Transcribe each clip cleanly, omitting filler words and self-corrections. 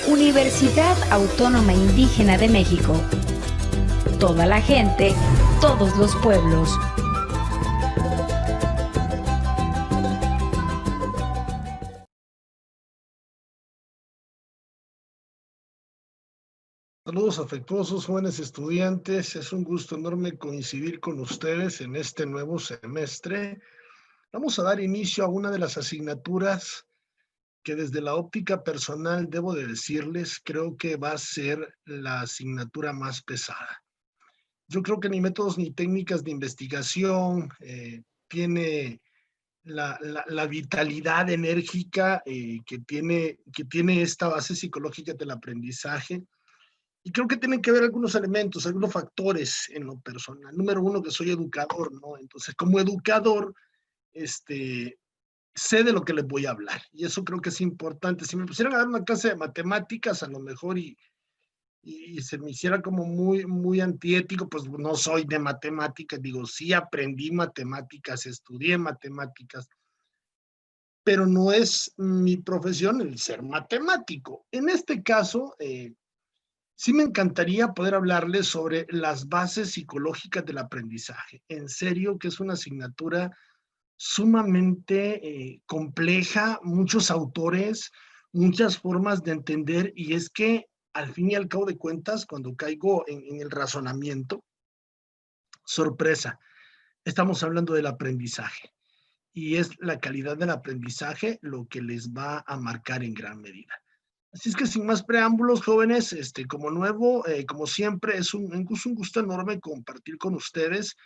Universidad Autónoma Indígena de México. Toda la gente, todos los pueblos. Saludos afectuosos, jóvenes estudiantes. Es un gusto enorme coincidir con ustedes en este nuevo semestre. Vamos a dar inicio a una de las asignaturas que desde la óptica personal, debo de decirles, creo que va a ser la asignatura más pesada. Yo creo que ni métodos ni técnicas de investigación tiene la vitalidad enérgica que tiene esta base psicológica del aprendizaje. Y creo que tienen que ver algunos elementos, algunos factores en lo personal. Número uno, que soy educador, ¿no? Entonces, como educador, sé de lo que les voy a hablar. Y eso creo que es importante. Si me pusieran a dar una clase de matemáticas, a lo mejor, y se me hiciera como muy antiético, pues no soy de matemáticas. Digo, sí aprendí matemáticas, estudié matemáticas, pero no es mi profesión el ser matemático. En este caso, sí me encantaría poder hablarles sobre las bases psicológicas del aprendizaje. En serio que es una asignatura sumamente compleja, muchos autores, muchas formas de entender, y es que al fin y al cabo de cuentas, cuando caigo en el razonamiento, sorpresa, estamos hablando del aprendizaje, y es la calidad del aprendizaje lo que les va a marcar en gran medida. Así es que sin más preámbulos, jóvenes, como nuevo, como siempre, es un gusto enorme compartir con ustedes.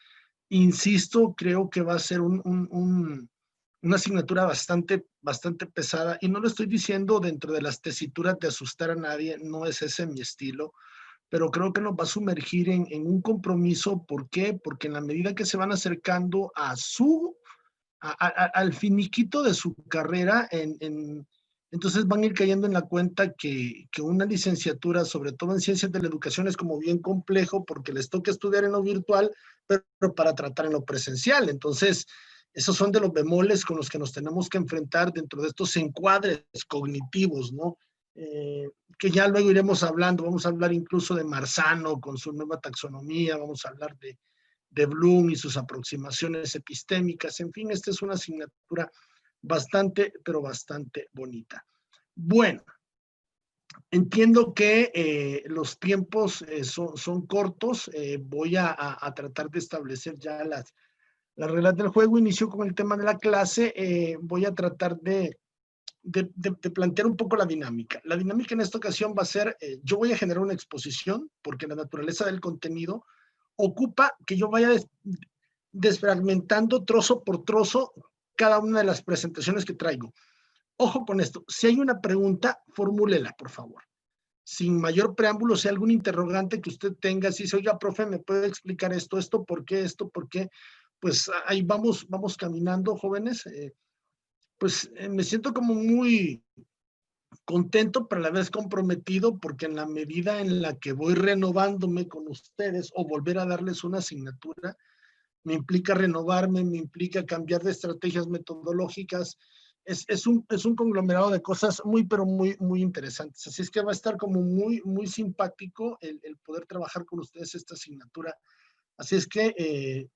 Insisto, creo que va a ser una asignatura bastante pesada, y no lo estoy diciendo dentro de las tesituras de asustar a nadie, no es ese mi estilo, pero creo que nos va a sumergir en un compromiso. ¿Por qué? Porque en la medida que se van acercando al finiquito de su carrera, entonces van a ir cayendo en la cuenta que una licenciatura, sobre todo en ciencias de la educación, es como bien complejo porque les toca estudiar en lo virtual, pero para tratar en lo presencial. Entonces, esos son de los bemoles con los que nos tenemos que enfrentar dentro de estos encuadres cognitivos, ¿no? Que ya luego iremos hablando. Vamos a hablar incluso de Marzano con su nueva taxonomía, vamos a hablar de Bloom y sus aproximaciones epistémicas. En fin, esta es una asignatura pero bastante bonita. Bueno, entiendo que los tiempos son cortos. Voy a tratar de establecer ya las reglas del juego. Inicio con el tema de la clase. Voy a tratar de plantear un poco la dinámica. La dinámica en esta ocasión va a ser, yo voy a generar una exposición, porque la naturaleza del contenido ocupa que yo vaya desfragmentando trozo por trozo cada una de las presentaciones que traigo. Ojo con esto, si hay una pregunta, formúlela, por favor. Sin mayor preámbulo, si hay algún interrogante que usted tenga, si dice, oiga, profe, ¿me puede explicar esto por qué, Pues ahí vamos caminando, jóvenes. Me siento como muy contento, pero a la vez comprometido, porque en la medida en la que voy renovándome con ustedes o volver a darles una asignatura, me implica renovarme, me implica cambiar de estrategias metodológicas. Es un conglomerado de cosas pero muy interesantes. Así es que va a estar como muy simpático el poder trabajar con ustedes esta asignatura. Así es que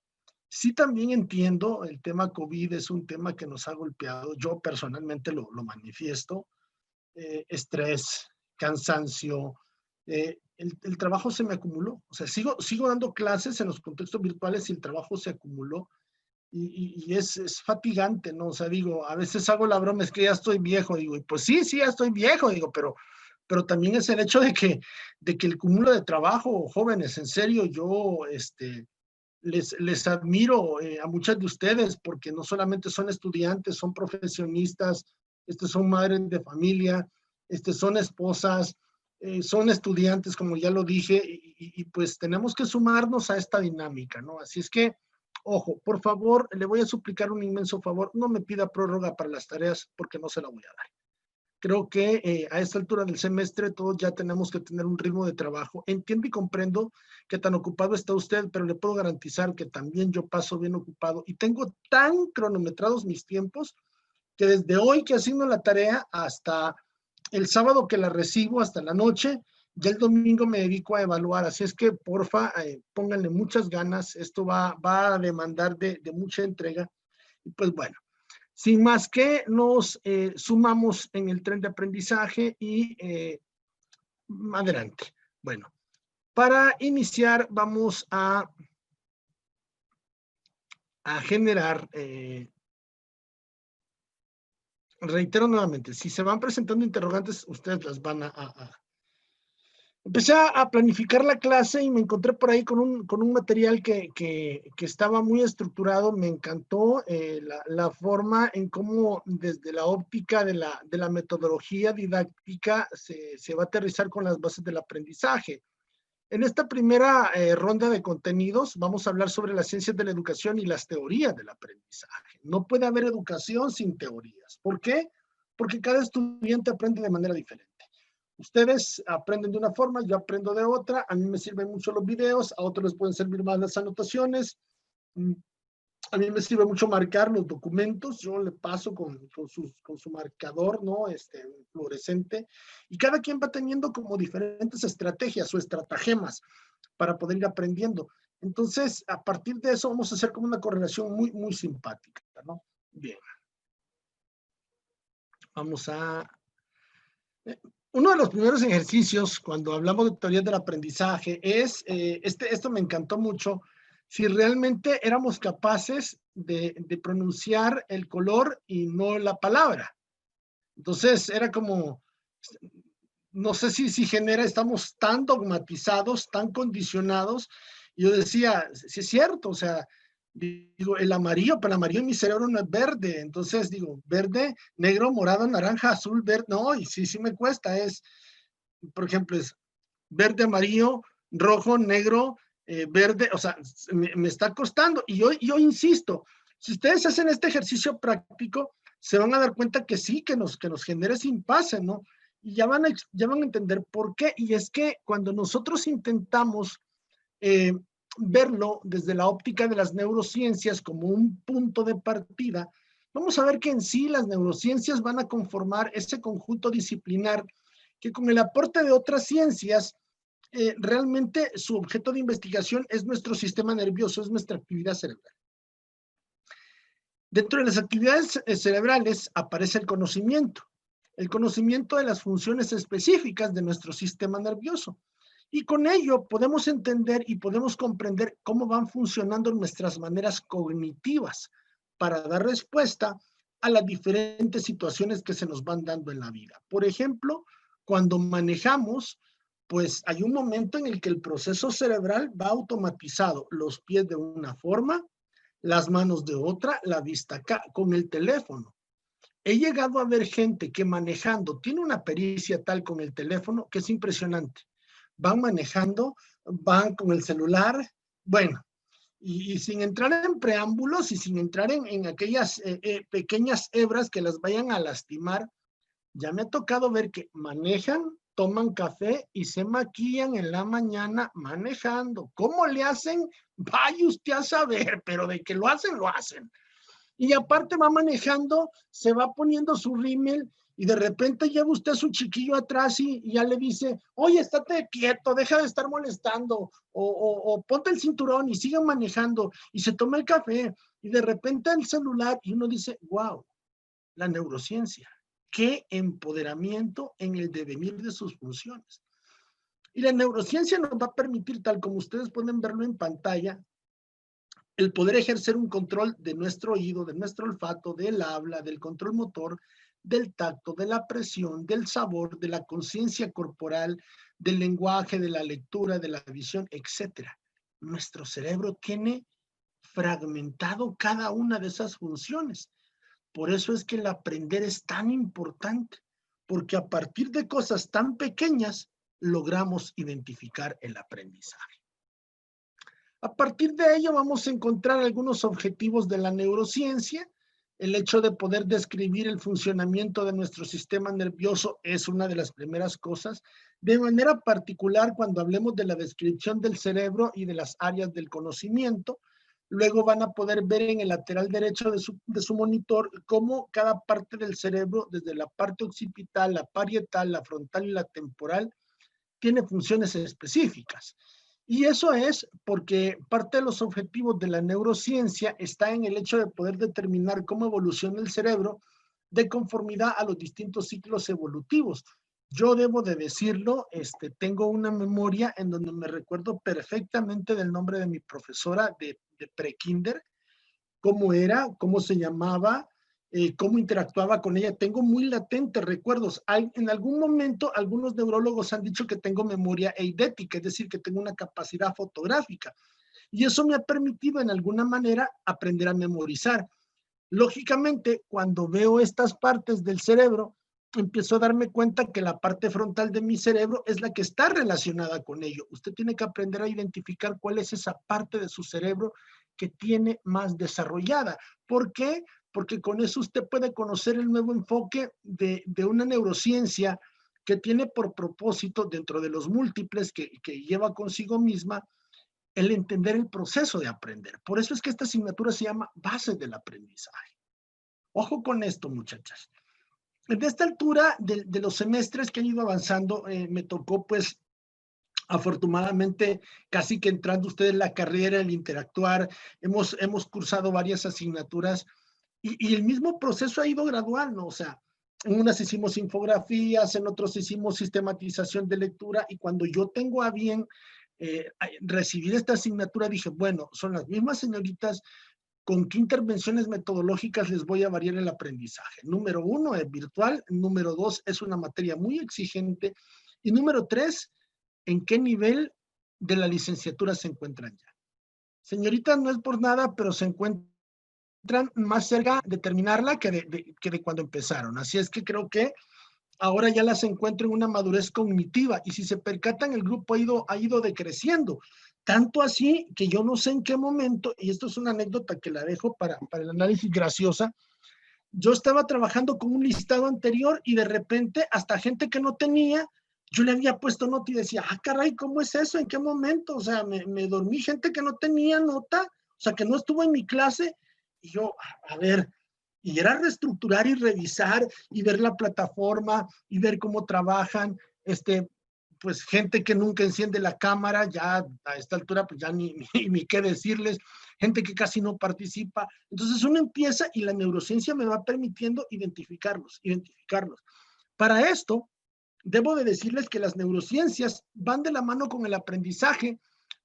sí, también entiendo, el tema COVID es un tema que nos ha golpeado. Yo personalmente lo manifiesto. Estrés, cansancio. El trabajo se me acumuló. O sea, sigo dando clases en los contextos virtuales y el trabajo se acumuló, y es fatigante, ¿no? O sea, digo, a veces hago la broma, es que ya estoy viejo, digo, y pues sí, ya estoy viejo, digo, pero también es el hecho de que el cúmulo de trabajo, jóvenes, en serio, yo les admiro a muchas de ustedes, porque no solamente son estudiantes, son profesionistas, son madres de familia, son esposas, son estudiantes, como ya lo dije, y pues tenemos que sumarnos a esta dinámica, ¿no? Así es que, ojo, por favor, le voy a suplicar un inmenso favor, no me pida prórroga para las tareas, porque no se la voy a dar. Creo que a esta altura del semestre todos ya tenemos que tener un ritmo de trabajo. Entiendo y comprendo que tan ocupado está usted, pero le puedo garantizar que también yo paso bien ocupado, y tengo tan cronometrados mis tiempos que desde hoy que asigno la tarea hasta el sábado que la recibo hasta la noche, ya el domingo me dedico a evaluar, así es que porfa, pónganle muchas ganas, esto va a demandar de mucha entrega, y pues bueno, sin más que nos sumamos en el tren de aprendizaje y adelante. Bueno, para iniciar vamos a generar, reitero nuevamente, si se van presentando interrogantes, ustedes las van Empecé a planificar la clase y me encontré por ahí con un material que estaba muy estructurado. Me encantó la forma en cómo desde la óptica de la metodología didáctica se va a aterrizar con las bases del aprendizaje. En esta primera ronda de contenidos vamos a hablar sobre las ciencias de la educación y las teorías del aprendizaje. No puede haber educación sin teorías. ¿Por qué? Porque cada estudiante aprende de manera diferente. Ustedes aprenden de una forma, yo aprendo de otra, a mí me sirven mucho los videos, a otros les pueden servir más las anotaciones, a mí me sirve mucho marcar los documentos, yo le paso con su marcador, ¿no? Fluorescente, y cada quien va teniendo como diferentes estrategias o estratagemas para poder ir aprendiendo. Entonces, a partir de eso vamos a hacer como una correlación muy, muy simpática, ¿no? Bien. Vamos a... Uno de los primeros ejercicios cuando hablamos de teorías del aprendizaje es, esto me encantó mucho, si realmente éramos capaces de pronunciar el color y no la palabra. Entonces era como, no sé si genera, estamos tan dogmatizados, tan condicionados. Y yo decía, sí es cierto, o sea, digo, el amarillo, pero el amarillo en mi cerebro no es verde. Entonces digo, verde, negro, morado, naranja, azul, verde. No, y sí me cuesta. Por ejemplo, es verde, amarillo, rojo, negro, verde. O sea, me está costando. Y yo insisto, si ustedes hacen este ejercicio práctico, se van a dar cuenta que sí, que nos genera ese impasse, ¿no? Y ya van a entender por qué. Y es que cuando nosotros intentamos verlo desde la óptica de las neurociencias como un punto de partida, vamos a ver que en sí las neurociencias van a conformar ese conjunto disciplinar que con el aporte de otras ciencias, realmente su objeto de investigación es nuestro sistema nervioso, es nuestra actividad cerebral. Dentro de las actividades cerebrales aparece el conocimiento de las funciones específicas de nuestro sistema nervioso. Y con ello podemos entender y podemos comprender cómo van funcionando nuestras maneras cognitivas para dar respuesta a las diferentes situaciones que se nos van dando en la vida. Por ejemplo, cuando manejamos, pues hay un momento en el que el proceso cerebral va automatizado, los pies de una forma, las manos de otra, la vista acá, con el teléfono. He llegado a ver gente que manejando tiene una pericia tal con el teléfono que es impresionante. Van manejando, van con el celular, bueno, y sin entrar en preámbulos y sin entrar en aquellas pequeñas hebras que las vayan a lastimar, ya me ha tocado ver que manejan, toman café y se maquillan en la mañana manejando. ¿Cómo le hacen? Vaya usted a saber, pero de que lo hacen, lo hacen. Y aparte va manejando, se va poniendo su rímel y de repente lleva usted a su chiquillo atrás y ya le dice, oye, estate quieto, deja de estar molestando, o ponte el cinturón y sigan manejando, y se toma el café, y de repente el celular, y uno dice, wow, la neurociencia, qué empoderamiento en el devenir de sus funciones. Y la neurociencia nos va a permitir, tal como ustedes pueden verlo en pantalla, el poder ejercer un control de nuestro oído, de nuestro olfato, del habla, del control motor, del tacto, de la presión, del sabor, de la conciencia corporal, del lenguaje, de la lectura, de la visión, etc. Nuestro cerebro tiene fragmentado cada una de esas funciones. Por eso es que el aprender es tan importante, porque a partir de cosas tan pequeñas logramos identificar el aprendizaje. A partir de ello vamos a encontrar algunos objetivos de la neurociencia. El hecho de poder describir el funcionamiento de nuestro sistema nervioso es una de las primeras cosas. De manera particular, cuando hablemos de la descripción del cerebro y de las áreas del conocimiento, Luego van a poder ver en el lateral derecho de su monitor cómo cada parte del cerebro, desde la parte occipital, la parietal, la frontal y la temporal, tiene funciones específicas. Y eso es porque parte de los objetivos de la neurociencia está en el hecho de poder determinar cómo evoluciona el cerebro de conformidad a los distintos ciclos evolutivos. Yo debo de decirlo, tengo una memoria en donde me recuerdo perfectamente del nombre de mi profesora de prekinder, cómo era, cómo se llamaba, cómo interactuaba con ella. Tengo muy latentes recuerdos. En algún momento, algunos neurólogos han dicho que tengo memoria eidética, es decir, que tengo una capacidad fotográfica. Y eso me ha permitido, en alguna manera, aprender a memorizar. Lógicamente, cuando veo estas partes del cerebro, empiezo a darme cuenta que la parte frontal de mi cerebro es la que está relacionada con ello. Usted tiene que aprender a identificar cuál es esa parte de su cerebro que tiene más desarrollada. ¿Por qué? Porque con eso usted puede conocer el nuevo enfoque de una neurociencia que tiene por propósito, dentro de los múltiples que lleva consigo misma, el entender el proceso de aprender. Por eso es que esta asignatura se llama Bases del Aprendizaje. Ojo con esto, muchachas. En esta altura de los semestres que han ido avanzando, me tocó, pues, afortunadamente, casi que entrando usted en la carrera, el interactuar, hemos cursado varias asignaturas y el mismo proceso ha ido gradual, ¿no? O sea, en unas hicimos infografías, en otros hicimos sistematización de lectura, y cuando yo tengo a bien recibir esta asignatura, dije, bueno, son las mismas señoritas, ¿con qué intervenciones metodológicas les voy a variar el aprendizaje? Número 1, es virtual. Número 2, es una materia muy exigente. Y número 3, ¿en qué nivel de la licenciatura se encuentran ya? Señoritas, no es por nada, pero se encuentran más cerca de terminarla que de cuando empezaron. Así es que creo que ahora ya las encuentro en una madurez cognitiva, y si se percatan, el grupo ha ido decreciendo. Tanto así que yo no sé en qué momento, y esto es una anécdota que la dejo para el análisis graciosa, yo estaba trabajando con un listado anterior y de repente hasta gente que no tenía, yo le había puesto nota y decía, ah, caray, ¿cómo es eso? ¿En qué momento? O sea, me dormí gente que no tenía nota, o sea, que no estuvo en mi clase, y yo, a ver, y era reestructurar y revisar y ver la plataforma y ver cómo trabajan, pues gente que nunca enciende la cámara, ya a esta altura pues ya ni qué decirles, gente que casi no participa. Entonces uno empieza y la neurociencia me va permitiendo identificarlos. Para esto, debo de decirles que las neurociencias van de la mano con el aprendizaje,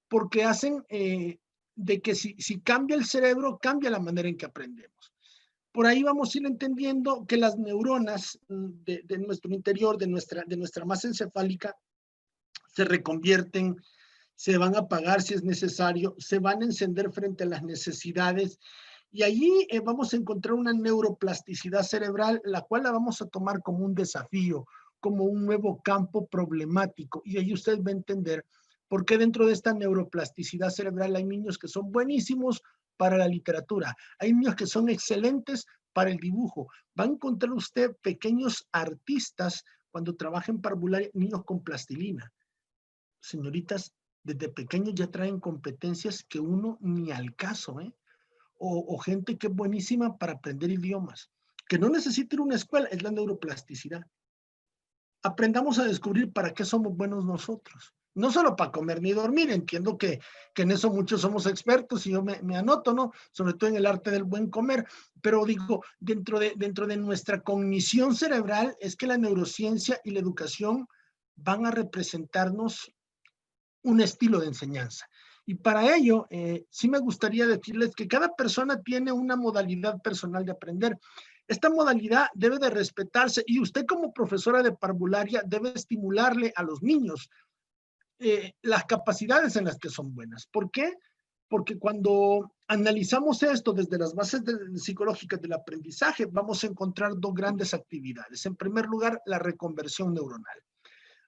porque hacen de que si cambia el cerebro, cambia la manera en que aprendemos. Por ahí vamos a ir entendiendo que las neuronas de nuestro interior, de nuestra masa encefálica, se reconvierten, se van a apagar si es necesario, se van a encender frente a las necesidades, y allí vamos a encontrar una neuroplasticidad cerebral, la cual la vamos a tomar como un desafío, como un nuevo campo problemático, y ahí usted va a entender por qué dentro de esta neuroplasticidad cerebral hay niños que son buenísimos para la literatura, hay niños que son excelentes para el dibujo. Va a encontrar usted pequeños artistas cuando trabaja en parvularia, niños con plastilina. Señoritas, desde pequeños ya traen competencias que uno ni al caso, ¿eh? O gente que es buenísima para aprender idiomas, que no necesita ir a una escuela, es la neuroplasticidad. Aprendamos a descubrir para qué somos buenos nosotros. No solo para comer ni dormir, entiendo que en eso muchos somos expertos y yo me anoto, ¿no? Sobre todo en el arte del buen comer, pero digo, dentro de nuestra cognición cerebral es que la neurociencia y la educación van a representarnos un estilo de enseñanza. Y para ello, sí me gustaría decirles que cada persona tiene una modalidad personal de aprender. Esta modalidad debe de respetarse, y usted como profesora de parvularia debe estimularle a los niños las capacidades en las que son buenas. ¿Por qué? Porque cuando analizamos esto desde las bases psicológicas del aprendizaje, vamos a encontrar dos grandes actividades. En primer lugar, la reconversión neuronal.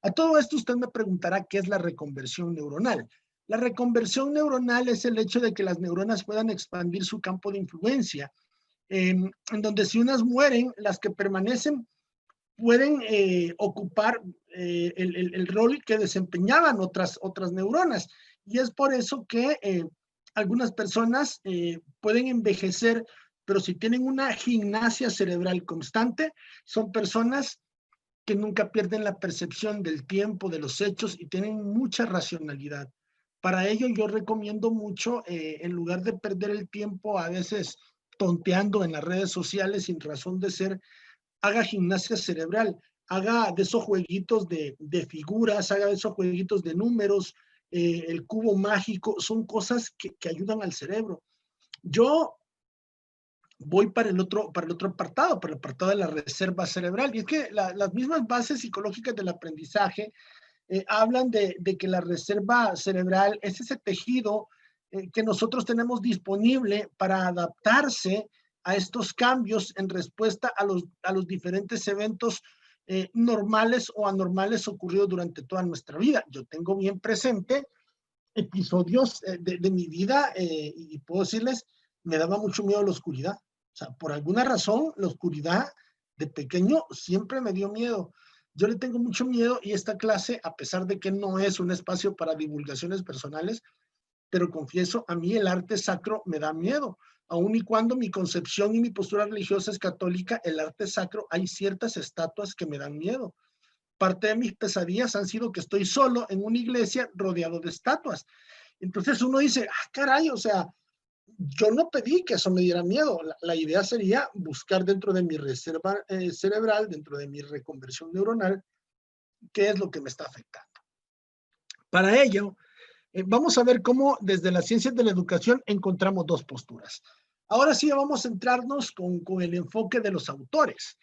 A todo esto usted me preguntará qué es la reconversión neuronal. La reconversión neuronal es el hecho de que las neuronas puedan expandir su campo de influencia, en donde si unas mueren, las que permanecen pueden ocupar el rol que desempeñaban otras neuronas. Y es por eso que Algunas personas pueden envejecer, pero si tienen una gimnasia cerebral constante, son personas que nunca pierden la percepción del tiempo, de los hechos y tienen mucha racionalidad. Para ello yo recomiendo mucho, en lugar de perder el tiempo a veces tonteando en las redes sociales sin razón de ser, haga gimnasia cerebral, haga de esos jueguitos de figuras, haga de esos jueguitos de números, el cubo mágico, son cosas que ayudan al cerebro. Yo voy para el otro apartado, para el apartado de la reserva cerebral. Y es que las mismas bases psicológicas del aprendizaje hablan de que la reserva cerebral es ese tejido que nosotros tenemos disponible para adaptarse a estos cambios en respuesta a los diferentes eventos normales o anormales ocurridos durante toda nuestra vida. Yo tengo bien presente episodios de mi vida y puedo decirles, me daba mucho miedo la oscuridad. O sea, por alguna razón, la oscuridad de pequeño siempre me dio miedo. Yo le tengo mucho miedo y esta clase, a pesar de que no es un espacio para divulgaciones personales, pero confieso, a mí el arte sacro me da miedo. Aun y cuando mi concepción y mi postura religiosa es católica, el arte sacro, hay ciertas estatuas que me dan miedo. Parte de mis pesadillas han sido que estoy solo en una iglesia rodeado de estatuas. Entonces uno dice, caray, o sea, yo no pedí que eso me diera miedo. La idea sería buscar dentro de mi reserva cerebral, dentro de mi reconversión neuronal, qué es lo que me está afectando. Para ello, vamos a ver cómo desde las ciencias de la educación encontramos dos posturas. Ahora sí vamos a centrarnos con el enfoque de los autores.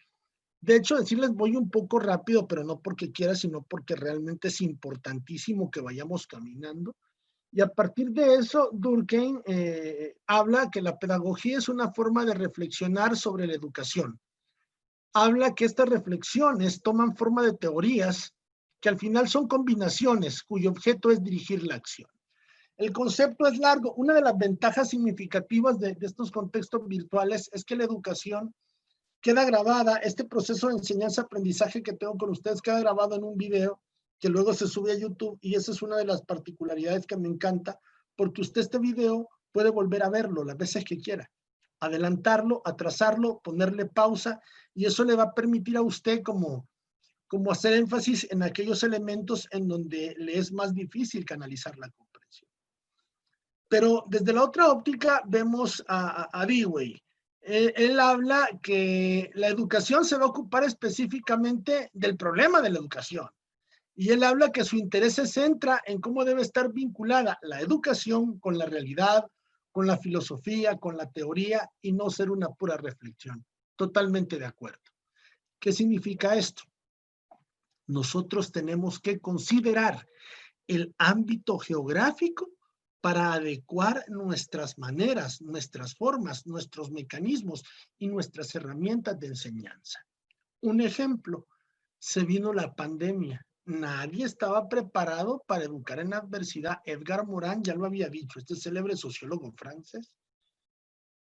De hecho, decirles voy un poco rápido, pero no porque quiera, sino porque realmente es importantísimo que vayamos caminando. Y a partir de eso, Durkheim habla que la pedagogía es una forma de reflexionar sobre la educación. Habla que estas reflexiones toman forma de teorías que al final son combinaciones cuyo objeto es dirigir la acción. El concepto es largo. Una de las ventajas significativas de estos contextos virtuales es que la educación queda grabada, este proceso de enseñanza-aprendizaje que tengo con ustedes queda grabado en un video que luego se sube a YouTube y esa es una de las particularidades que me encanta porque usted este video puede volver a verlo las veces que quiera, adelantarlo, atrasarlo, ponerle pausa y eso le va a permitir a usted como hacer énfasis en aquellos elementos en donde le es más difícil canalizar la comprensión. Pero desde la otra óptica vemos a Dewey. Él habla que la educación se va a ocupar específicamente del problema de la educación. Y él habla que su interés se centra en cómo debe estar vinculada la educación con la realidad, con la filosofía, con la teoría y no ser una pura reflexión. Totalmente de acuerdo. ¿Qué significa esto? Nosotros tenemos que considerar el ámbito geográfico para adecuar nuestras maneras, nuestras formas, nuestros mecanismos y nuestras herramientas de enseñanza. Un ejemplo, se vino la pandemia. Nadie estaba preparado para educar en adversidad. Edgar Morin ya lo había dicho, este célebre sociólogo francés.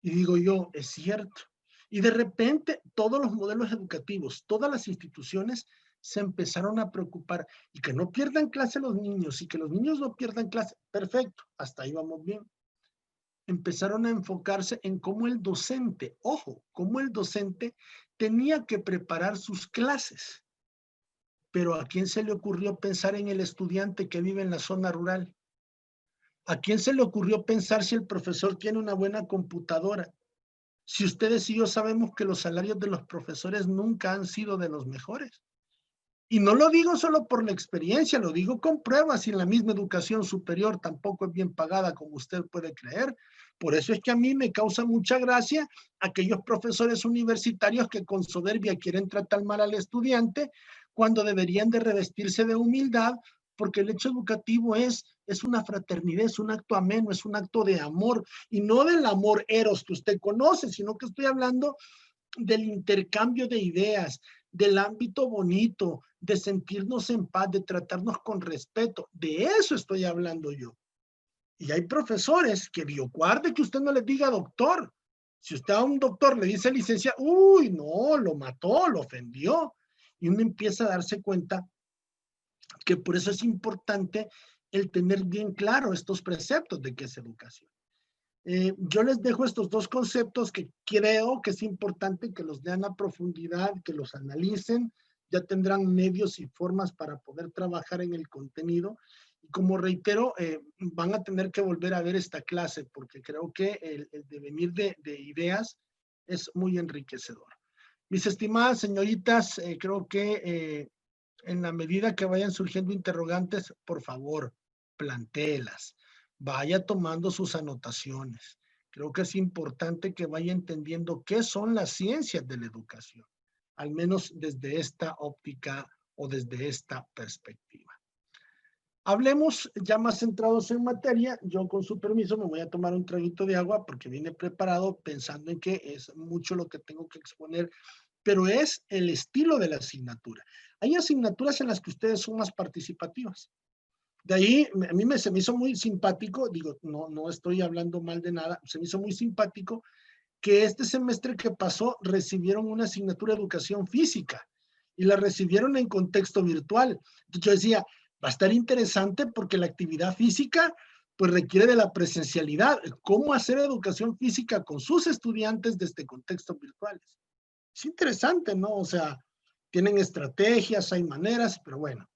Y digo yo, es cierto. Y de repente todos los modelos educativos, todas las instituciones se empezaron a preocupar y que no pierdan clase los niños y que los niños no pierdan clase. Perfecto, hasta ahí vamos bien. Empezaron a enfocarse en cómo el docente, ojo, cómo el docente tenía que preparar sus clases. Pero ¿a quién se le ocurrió pensar en el estudiante que vive en la zona rural? ¿A quién se le ocurrió pensar si el profesor tiene una buena computadora? Si ustedes y yo sabemos que los salarios de los profesores nunca han sido de los mejores. Y no lo digo solo por la experiencia, lo digo con pruebas y en la misma educación superior tampoco es bien pagada como usted puede creer. Por eso es que a mí me causa mucha gracia aquellos profesores universitarios que con soberbia quieren tratar mal al estudiante cuando deberían de revestirse de humildad porque el hecho educativo es una fraternidad, es un acto ameno, es un acto de amor y no del amor eros que usted conoce, sino que estoy hablando del intercambio de ideas, del ámbito bonito, de sentirnos en paz, de tratarnos con respeto. De eso estoy hablando yo. Y hay profesores que Dios guarde que usted no les diga doctor. Si usted a un doctor le dice licencia, uy, no, lo mató, lo ofendió. Y uno empieza a darse cuenta que por eso es importante el tener bien claro estos preceptos de qué es educación. Yo les dejo estos dos conceptos que creo que es importante que los lean a profundidad, que los analicen, ya tendrán medios y formas para poder trabajar en el contenido. Y como reitero, van a tener que volver a ver esta clase porque creo que el devenir de ideas es muy enriquecedor. Mis estimadas señoritas, creo que en la medida que vayan surgiendo interrogantes, por favor, plantéelas, vaya tomando sus anotaciones. Creo que es importante que vaya entendiendo qué son las ciencias de la educación, al menos desde esta óptica o desde esta perspectiva. Hablemos ya más centrados en materia. Yo, con su permiso, me voy a tomar un traguito de agua porque vine preparado pensando en que es mucho lo que tengo que exponer, pero es el estilo de la asignatura. Hay asignaturas en las que ustedes son más participativas. De ahí, a mí se me hizo muy simpático, digo, no estoy hablando mal de nada, se me hizo muy simpático que este semestre que pasó recibieron una asignatura de educación física y la recibieron en contexto virtual. Yo decía, va a estar interesante porque la actividad física pues requiere de la presencialidad. ¿Cómo hacer educación física con sus estudiantes desde contextos virtuales? Es interesante, ¿no? O sea, tienen estrategias, hay maneras, pero bueno.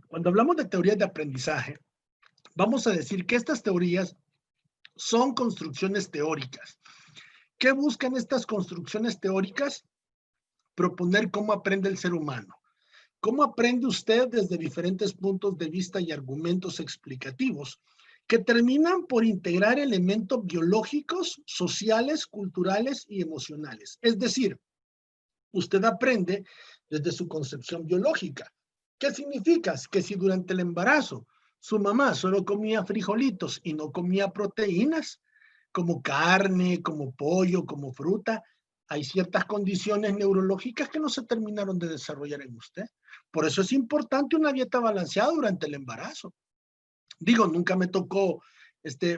Cuando hablamos de teorías de aprendizaje, vamos a decir que estas teorías son construcciones teóricas. ¿Qué buscan estas construcciones teóricas? Proponer cómo aprende el ser humano. ¿Cómo aprende usted desde diferentes puntos de vista y argumentos explicativos que terminan por integrar elementos biológicos, sociales, culturales y emocionales? Es decir, usted aprende desde su concepción biológica. ¿Qué significa? Que si durante el embarazo su mamá solo comía frijolitos y no comía proteínas, como carne, como pollo, como fruta, hay ciertas condiciones neurológicas que no se terminaron de desarrollar en usted. Por eso es importante una dieta balanceada durante el embarazo. Digo, nunca me tocó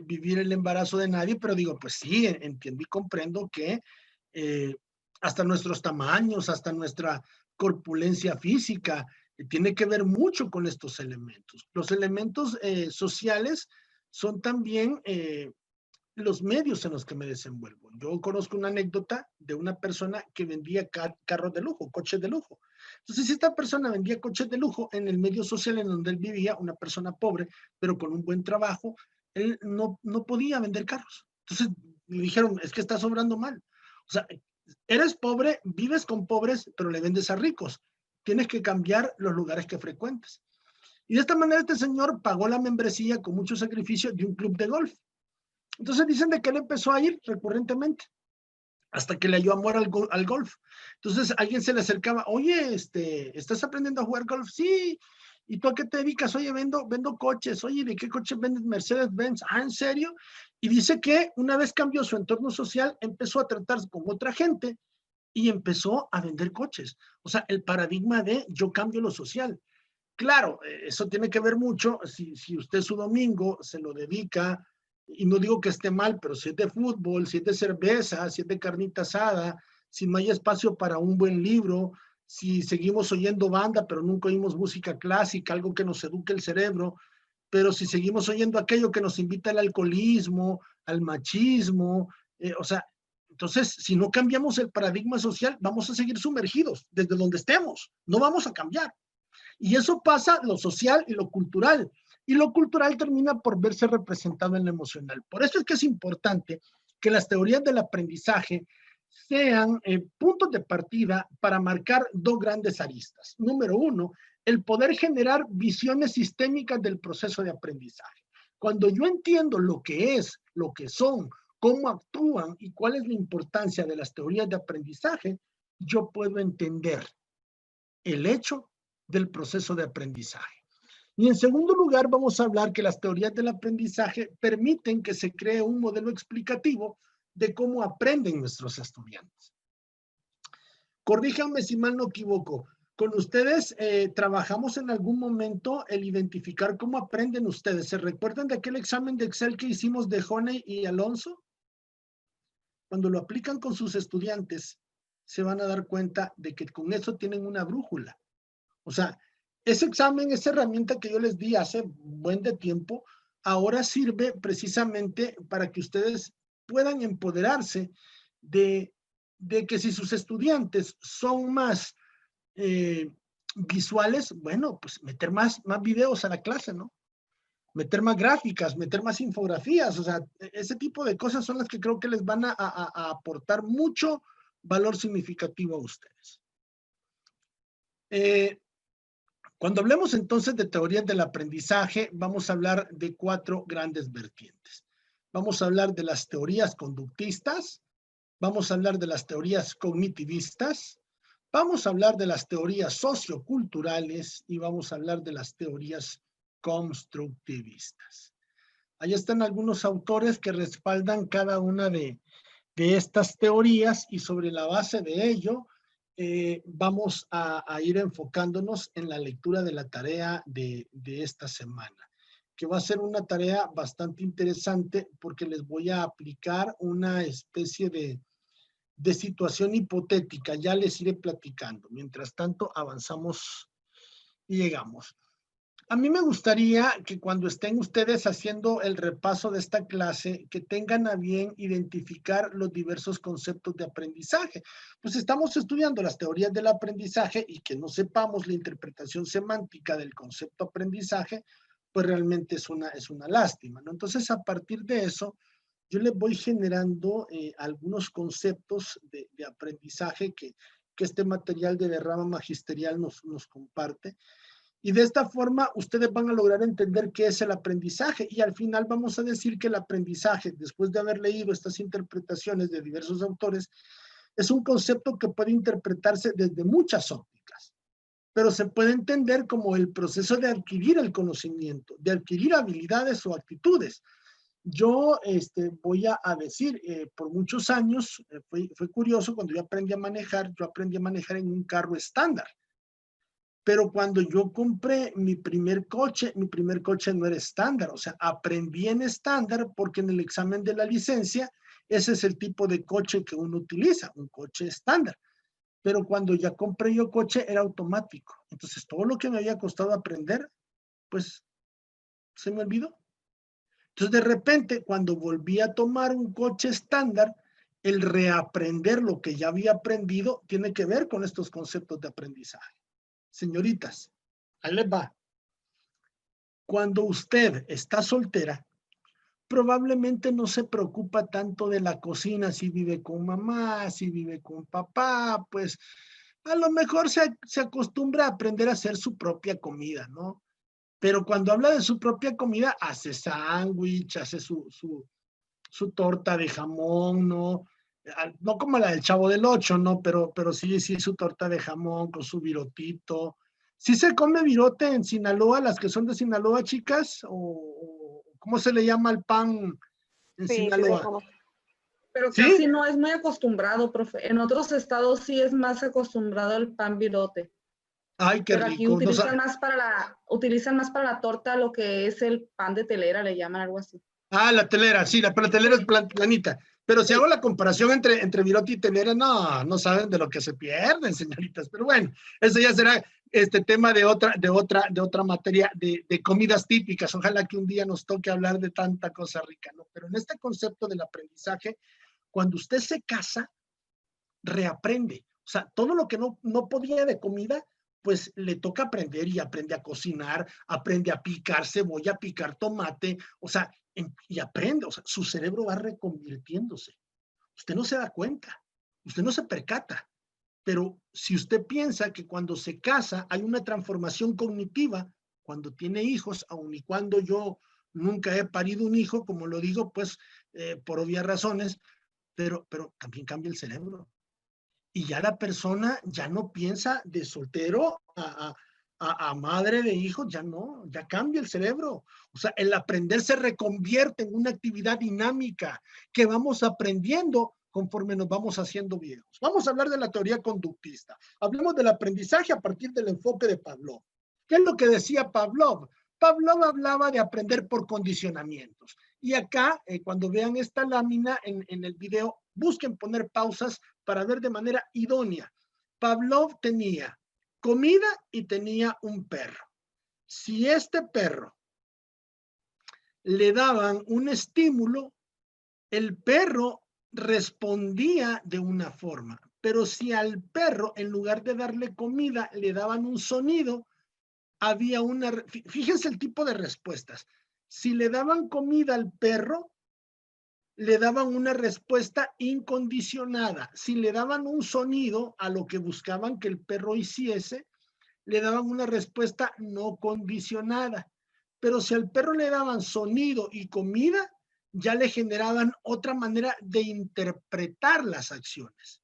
vivir el embarazo de nadie, pero digo, pues sí, entiendo y comprendo que eh, hasta nuestros tamaños, hasta nuestra corpulencia física, tiene que ver mucho con estos elementos. Los elementos sociales son también los medios en los que me desenvuelvo. Yo conozco una anécdota de una persona que vendía carros de lujo, coches de lujo. Entonces, esta persona vendía coches de lujo en el medio social en donde él vivía, una persona pobre, pero con un buen trabajo, él no podía vender carros. Entonces, le dijeron, es que estás obrando mal. O sea, eres pobre, vives con pobres, pero le vendes a ricos. Tienes que cambiar los lugares que frecuentes. Y de esta manera este señor pagó la membresía con mucho sacrificio de un club de golf. Entonces dicen de que él empezó a ir recurrentemente hasta que le halló amor al golf. Entonces alguien se le acercaba, oye, ¿estás aprendiendo a jugar golf? Sí. ¿Y tú a qué te dedicas? Oye, vendo coches. Oye, ¿de qué coche vendes? Mercedes-Benz. Ah, ¿en serio? Y dice que una vez cambió su entorno social, empezó a tratarse con otra gente y empezó a vender coches. O sea, el paradigma de yo cambio lo social. Claro, eso tiene que ver mucho si usted su domingo se lo dedica, y no digo que esté mal, pero si es de fútbol, si es de cerveza, si es de carnita asada, si no hay espacio para un buen libro, si seguimos oyendo banda, pero nunca oímos música clásica, algo que nos eduque el cerebro, pero si seguimos oyendo aquello que nos invita al alcoholismo, al machismo, o sea, entonces, si no cambiamos el paradigma social, vamos a seguir sumergidos desde donde estemos, no vamos a cambiar. Y eso pasa lo social y lo cultural. Y lo cultural termina por verse representado en lo emocional. Por eso es que es importante que las teorías del aprendizaje sean puntos de partida para marcar dos grandes aristas. Número uno, el poder generar visiones sistémicas del proceso de aprendizaje. Cuando yo entiendo lo que es, lo que son, cómo actúan y cuál es la importancia de las teorías de aprendizaje, yo puedo entender el hecho del proceso de aprendizaje. Y en segundo lugar, vamos a hablar que las teorías del aprendizaje permiten que se cree un modelo explicativo de cómo aprenden nuestros estudiantes. Corríjanme si mal no equivoco. Con ustedes trabajamos en algún momento el identificar cómo aprenden ustedes. ¿Se recuerdan de aquel examen de Excel que hicimos de Honey y Alonso? Cuando lo aplican con sus estudiantes, se van a dar cuenta de que con eso tienen una brújula. O sea, ese examen, esa herramienta que yo les di hace buen de tiempo, ahora sirve precisamente para que ustedes puedan empoderarse de que si sus estudiantes son más visuales, bueno, pues meter más videos a la clase, ¿no? Meter más gráficas, meter más infografías, o sea, ese tipo de cosas son las que creo que les van a aportar mucho valor significativo a ustedes. Cuando hablemos entonces de teorías del aprendizaje, vamos a hablar de 4 grandes vertientes. Vamos a hablar de las teorías conductistas, vamos a hablar de las teorías cognitivistas, vamos a hablar de las teorías socioculturales y vamos a hablar de las teorías constructivistas. Ahí están algunos autores que respaldan cada una de estas teorías y sobre la base de ello vamos a ir enfocándonos en la lectura de la tarea de esta semana, que va a ser una tarea bastante interesante porque les voy a aplicar una especie de situación hipotética. Ya les iré platicando. Mientras tanto, avanzamos y llegamos. A mí me gustaría que cuando estén ustedes haciendo el repaso de esta clase, que tengan a bien identificar los diversos conceptos de aprendizaje. Pues estamos estudiando las teorías del aprendizaje y que no sepamos la interpretación semántica del concepto aprendizaje, pues realmente es una lástima, ¿no? Entonces, a partir de eso, yo les voy generando algunos conceptos de aprendizaje que este material de Derrama Magisterial nos comparte. Y de esta forma ustedes van a lograr entender qué es el aprendizaje y al final vamos a decir que el aprendizaje, después de haber leído estas interpretaciones de diversos autores, es un concepto que puede interpretarse desde muchas ópticas, pero se puede entender como el proceso de adquirir el conocimiento, de adquirir habilidades o actitudes. Yo voy a decir, por muchos años, fue curioso, cuando yo aprendí a manejar en un carro estándar. Pero cuando yo compré mi primer coche no era estándar, o sea, aprendí en estándar porque en el examen de la licencia ese es el tipo de coche que uno utiliza, un coche estándar. Pero cuando ya compré yo coche era automático. Entonces todo lo que me había costado aprender, pues se me olvidó. Entonces de repente cuando volví a tomar un coche estándar, el reaprender lo que ya había aprendido tiene que ver con estos conceptos de aprendizaje. Señoritas, ahí les va. Cuando usted está soltera, probablemente no se preocupa tanto de la cocina, si vive con mamá, si vive con papá, pues a lo mejor se acostumbra a aprender a hacer su propia comida, ¿no? Pero cuando habla de su propia comida, hace sándwich, hace su torta de jamón, ¿no? No como la del Chavo del Ocho, ¿no? Pero sí su torta de jamón con su virotito. ¿Sí se come virote en Sinaloa, las que son de Sinaloa, chicas? ¿O cómo se le llama el pan en Sí, sí se Sinaloa? come. Pero casi ¿Sí? no es muy acostumbrado, profe. En otros estados sí es más acostumbrado el pan virote. Ay, qué Pero aquí rico. No, utilizan más para la torta lo que es el pan de telera, le llaman algo así. la telera, sí, la telera es planita. Pero si hago la comparación entre virote y telera, no saben de lo que se pierden, señoritas. Pero bueno, eso ya será tema de otra materia de comidas típicas. Ojalá que un día nos toque hablar de tanta cosa rica, ¿no? Pero en este concepto del aprendizaje, cuando usted se casa, reaprende. O sea, todo lo que no podía de comida, pues le toca aprender y aprende a cocinar, aprende a picar cebolla, a picar tomate, o sea, y aprende, o sea, su cerebro va reconvirtiéndose. Usted no se da cuenta, usted no se percata, pero si usted piensa que cuando se casa hay una transformación cognitiva, cuando tiene hijos, aun y cuando yo nunca he parido un hijo, como lo digo, pues por obvias razones, pero también cambia el cerebro. Y ya la persona ya no piensa de soltero a madre de hijos, ya no, ya cambia el cerebro. O sea, el aprender se reconvierte en una actividad dinámica que vamos aprendiendo conforme nos vamos haciendo viejos. Vamos a hablar de la teoría conductista. Hablemos del aprendizaje a partir del enfoque de Pavlov. ¿Qué es lo que decía Pavlov? Pavlov hablaba de aprender por condicionamientos. Y acá, cuando vean esta lámina en el video, busquen poner pausas para ver de manera idónea. Pavlov tenía comida y tenía un perro. Si este perro le daban un estímulo, el perro respondía de una forma, pero si al perro, en lugar de darle comida, le daban un sonido, había una, fíjense el tipo de respuestas. Si le daban comida al perro, le daban una respuesta incondicionada. Si le daban un sonido a lo que buscaban que el perro hiciese, le daban una respuesta no condicionada. Pero si al perro le daban sonido y comida, ya le generaban otra manera de interpretar las acciones.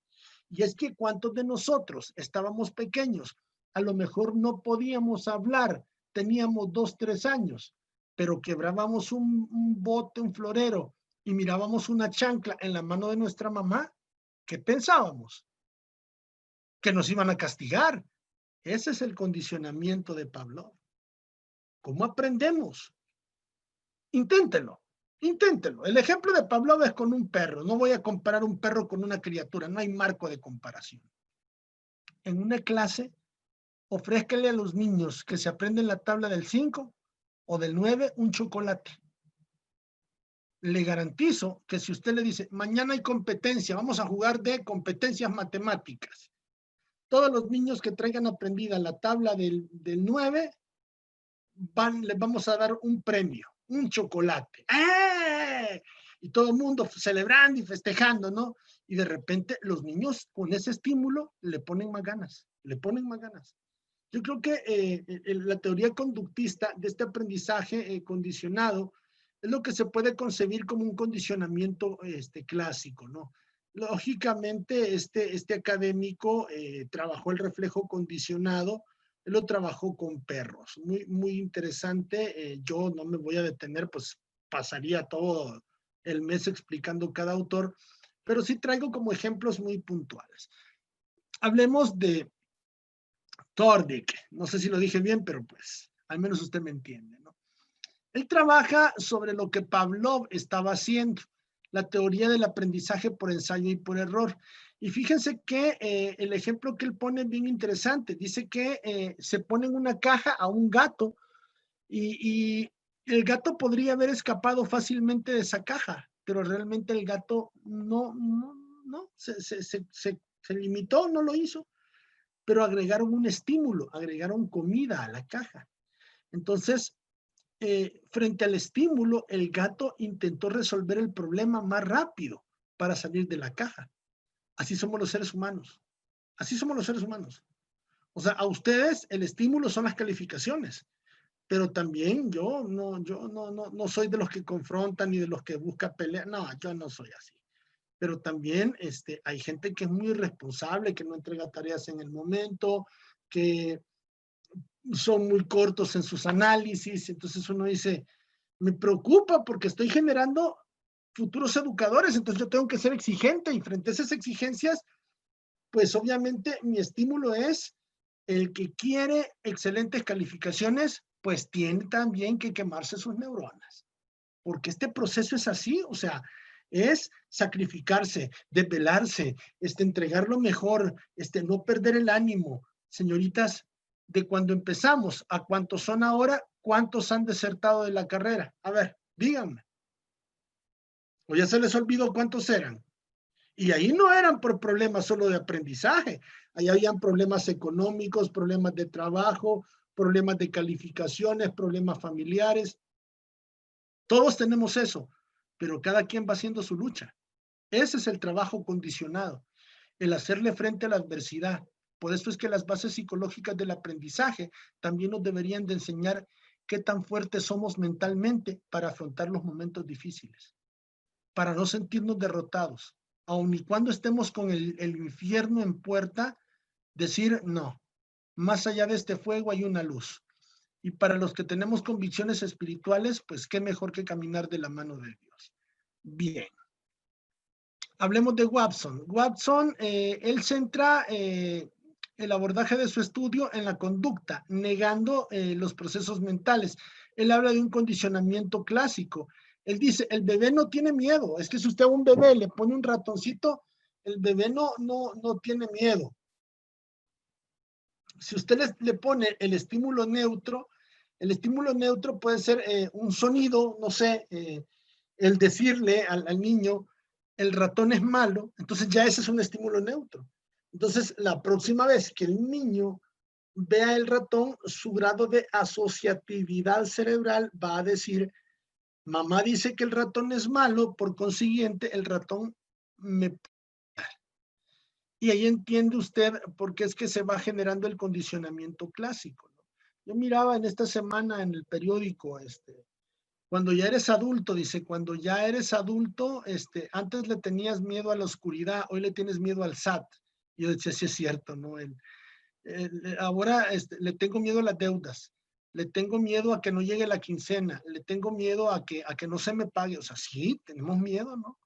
Y es que ¿cuántos de nosotros estábamos pequeños? A lo mejor no podíamos hablar, teníamos 2, 3 años, pero quebrábamos un bote, un florero, y mirábamos una chancla en la mano de nuestra mamá. ¿Qué pensábamos? Que nos iban a castigar. Ese es el condicionamiento de Pavlov. ¿Cómo aprendemos? Inténtelo, inténtelo. El ejemplo de Pavlov es con un perro. No voy a comparar un perro con una criatura, no hay marco de comparación. En una clase, ofrézcale a los niños que se aprenden la tabla del 5 o del 9 un chocolate. Le garantizo que si usted le dice, mañana hay competencia, vamos a jugar de competencias matemáticas. Todos los niños que traigan aprendida la tabla del 9, les vamos a dar un premio, un chocolate. ¡Eh! Y todo el mundo celebrando y festejando, ¿no? Y de repente los niños con ese estímulo le ponen más ganas, le ponen más ganas. Yo creo que la teoría conductista de este aprendizaje condicionado es lo que se puede concebir como un condicionamiento clásico, ¿no? Lógicamente, este académico trabajó el reflejo condicionado, él lo trabajó con perros, muy, muy interesante. Yo no me voy a detener, pues pasaría todo el mes explicando cada autor, pero sí traigo como ejemplos muy puntuales. Hablemos de Tordek, no sé si lo dije bien, pero pues al menos usted me entiende, ¿no? Él trabaja sobre lo que Pavlov estaba haciendo, la teoría del aprendizaje por ensayo y por error. Y fíjense que el ejemplo que él pone es bien interesante. Dice que se pone en una caja a un gato y el gato podría haber escapado fácilmente de esa caja, pero realmente el gato no se limitó, no lo hizo, pero agregaron un estímulo, agregaron comida a la caja. Entonces, frente al estímulo, el gato intentó resolver el problema más rápido para salir de la caja. Así somos los seres humanos. Así somos los seres humanos. O sea, a ustedes el estímulo son las calificaciones, pero también yo no soy de los que confrontan ni de los que buscan pelear. No, yo no soy así. Pero también hay gente que es muy irresponsable, que no entrega tareas en el momento, que son muy cortos en sus análisis. Entonces uno dice, me preocupa porque estoy generando futuros educadores, entonces yo tengo que ser exigente y frente a esas exigencias, pues obviamente mi estímulo es el que quiere excelentes calificaciones, pues tiene también que quemarse sus neuronas, porque este proceso es así, o sea, es sacrificarse, desvelarse, entregar lo mejor, no perder el ánimo. Señoritas, de cuando empezamos a cuántos son ahora, ¿cuántos han desertado de la carrera? A ver, díganme. ¿O ya se les olvidó cuántos eran? Y ahí no eran por problemas solo de aprendizaje, ahí habían problemas económicos, problemas de trabajo, problemas de calificaciones, problemas familiares. Todos tenemos eso, pero cada quien va haciendo su lucha. Ese es el trabajo condicionado, el hacerle frente a la adversidad. Por eso es que las bases psicológicas del aprendizaje también nos deberían de enseñar qué tan fuertes somos mentalmente para afrontar los momentos difíciles, para no sentirnos derrotados, aun y cuando estemos con el infierno en puerta, decir no, más allá de este fuego hay una luz. Y para los que tenemos convicciones espirituales, pues qué mejor que caminar de la mano de Dios. Bien. Hablemos de Watson. Watson, él centra el abordaje de su estudio en la conducta, negando los procesos mentales. Él habla de un condicionamiento clásico. Él dice, el bebé no tiene miedo. Es que si usted a un bebé le pone un ratoncito, el bebé no tiene miedo. si usted le pone el estímulo neutro puede ser un sonido, no sé, el decirle al niño, el ratón es malo, entonces ya ese es un estímulo neutro. Entonces, la próxima vez que el niño vea el ratón, su grado de asociatividad cerebral va a decir, mamá dice que el ratón es malo, por consiguiente, el ratón me... Y ahí entiende usted por qué es que se va generando el condicionamiento clásico, ¿no? Yo miraba en esta semana en el periódico, cuando ya eres adulto, dice, cuando ya eres adulto, antes le tenías miedo a la oscuridad, hoy le tienes miedo al SAT. Yo decía, sí es cierto, ¿no? Ahora le tengo miedo a las deudas, le tengo miedo a que no llegue la quincena, le tengo miedo a que no se me pague. O sea, sí, tenemos miedo, ¿no?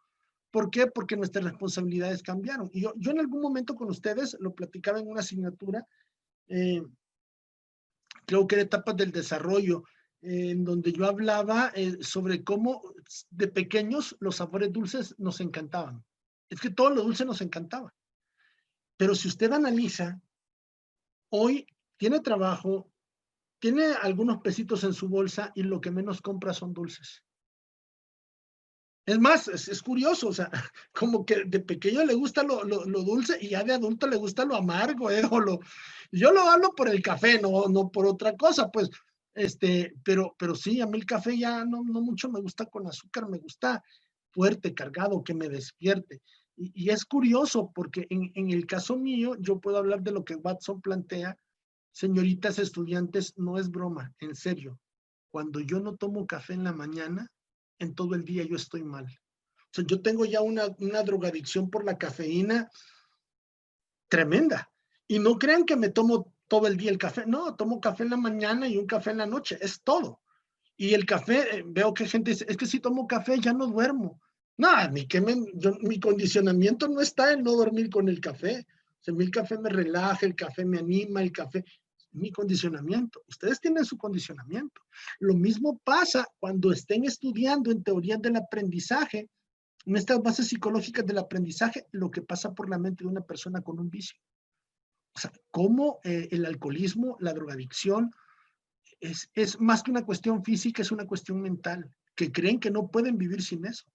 ¿Por qué? Porque nuestras responsabilidades cambiaron. Y yo en algún momento con ustedes lo platicaba en una asignatura, creo que era etapas del desarrollo, en donde yo hablaba sobre cómo de pequeños los sabores dulces nos encantaban. Es que todo lo dulce nos encantaba. Pero si usted analiza, hoy tiene trabajo, tiene algunos pesitos en su bolsa y lo que menos compra son dulces. Es más, es curioso, o sea, como que de pequeño le gusta lo dulce y ya de adulto le gusta lo amargo, yo lo hablo por el café, no por otra cosa, pues, pero sí, a mí el café ya no mucho me gusta con azúcar, me gusta fuerte, cargado, que me despierte. Y es curioso porque en el caso mío, yo puedo hablar de lo que Watson plantea, señoritas estudiantes, no es broma, en serio. Cuando yo no tomo café en la mañana, en todo el día yo estoy mal. O sea, yo tengo ya una drogadicción por la cafeína tremenda. Y no crean que me tomo todo el día el café. No, tomo café en la mañana y un café en la noche. Es todo. Y el café, veo que gente dice, es que si tomo café ya no duermo. No, mi condicionamiento no está en no dormir con el café. O sea, el café me relaja, el café me anima, el café, mi condicionamiento. Ustedes tienen su condicionamiento. Lo mismo pasa cuando estén estudiando en teorías del aprendizaje, en estas bases psicológicas del aprendizaje, lo que pasa por la mente de una persona con un vicio. O sea, cómo el alcoholismo, la drogadicción, es más que una cuestión física, es una cuestión mental, que creen que no pueden vivir sin eso.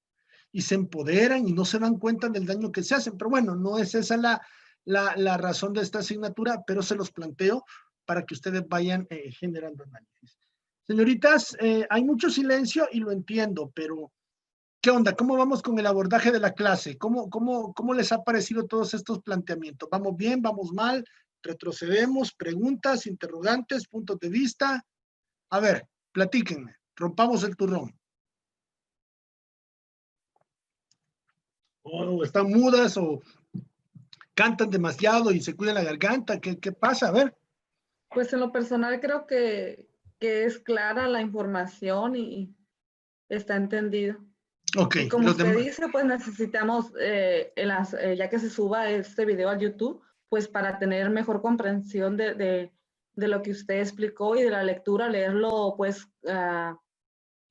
Y se empoderan y no se dan cuenta del daño que se hacen. Pero bueno, no es esa la razón de esta asignatura, pero se los planteo para que ustedes vayan generando análisis. Señoritas, hay mucho silencio y lo entiendo, pero ¿qué onda? ¿Cómo vamos con el abordaje de la clase? ¿Cómo les ha parecido todos estos planteamientos? ¿Vamos bien? ¿Vamos mal? ¿Retrocedemos? ¿Preguntas? ¿Interrogantes? ¿Puntos de vista? A ver, platíquenme. Rompamos el turrón. O están mudas o cantan demasiado y se cuidan la garganta. ¿Qué pasa? A ver. Pues en lo personal creo que es clara la información y está entendido. Ok. Y como Los usted demás. dice, pues necesitamos, ya que se suba este video a YouTube, pues para tener mejor comprensión de lo que usted explicó y de la lectura, leerlo pues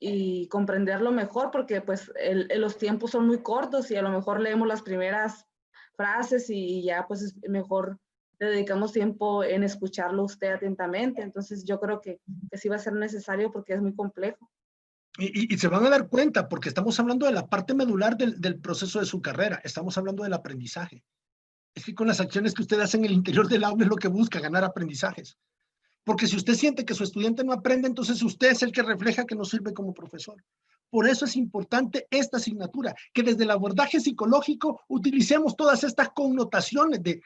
y comprenderlo mejor, porque pues los tiempos son muy cortos y a lo mejor leemos las primeras frases y ya pues es mejor le dedicamos tiempo en escucharlo usted atentamente. Entonces yo creo que sí va a ser necesario porque es muy complejo. Y se van a dar cuenta, porque estamos hablando de la parte medular del proceso de su carrera. Estamos hablando del aprendizaje. Es que con las acciones que usted hace en el interior del aula es lo que busca, ganar aprendizajes. Porque si usted siente que su estudiante no aprende, entonces usted es el que refleja que no sirve como profesor. Por eso es importante esta asignatura, que desde el abordaje psicológico utilicemos todas estas connotaciones de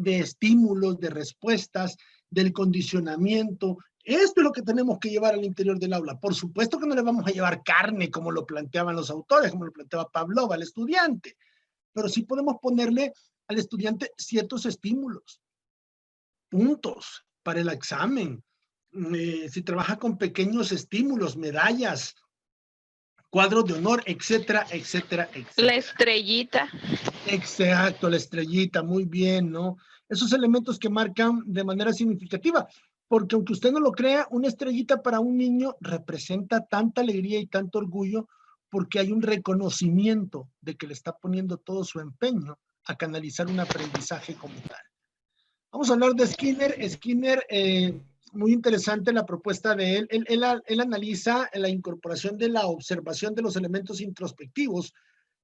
estímulos, de respuestas, del condicionamiento. Esto es lo que tenemos que llevar al interior del aula. Por supuesto que no le vamos a llevar carne como lo planteaban los autores, como lo planteaba Pavlov al estudiante, pero sí podemos ponerle al estudiante ciertos estímulos, puntos para el examen. Si trabaja con pequeños estímulos, medallas, cuadros de honor, etcétera, etcétera, etcétera. La estrellita. Exacto, la estrellita, muy bien, ¿no? Esos elementos que marcan de manera significativa, porque aunque usted no lo crea, una estrellita para un niño representa tanta alegría y tanto orgullo porque hay un reconocimiento de que le está poniendo todo su empeño a canalizar un aprendizaje como tal. Vamos a hablar de Skinner. Skinner, muy interesante la propuesta de él. Él analiza la incorporación de la observación de los elementos introspectivos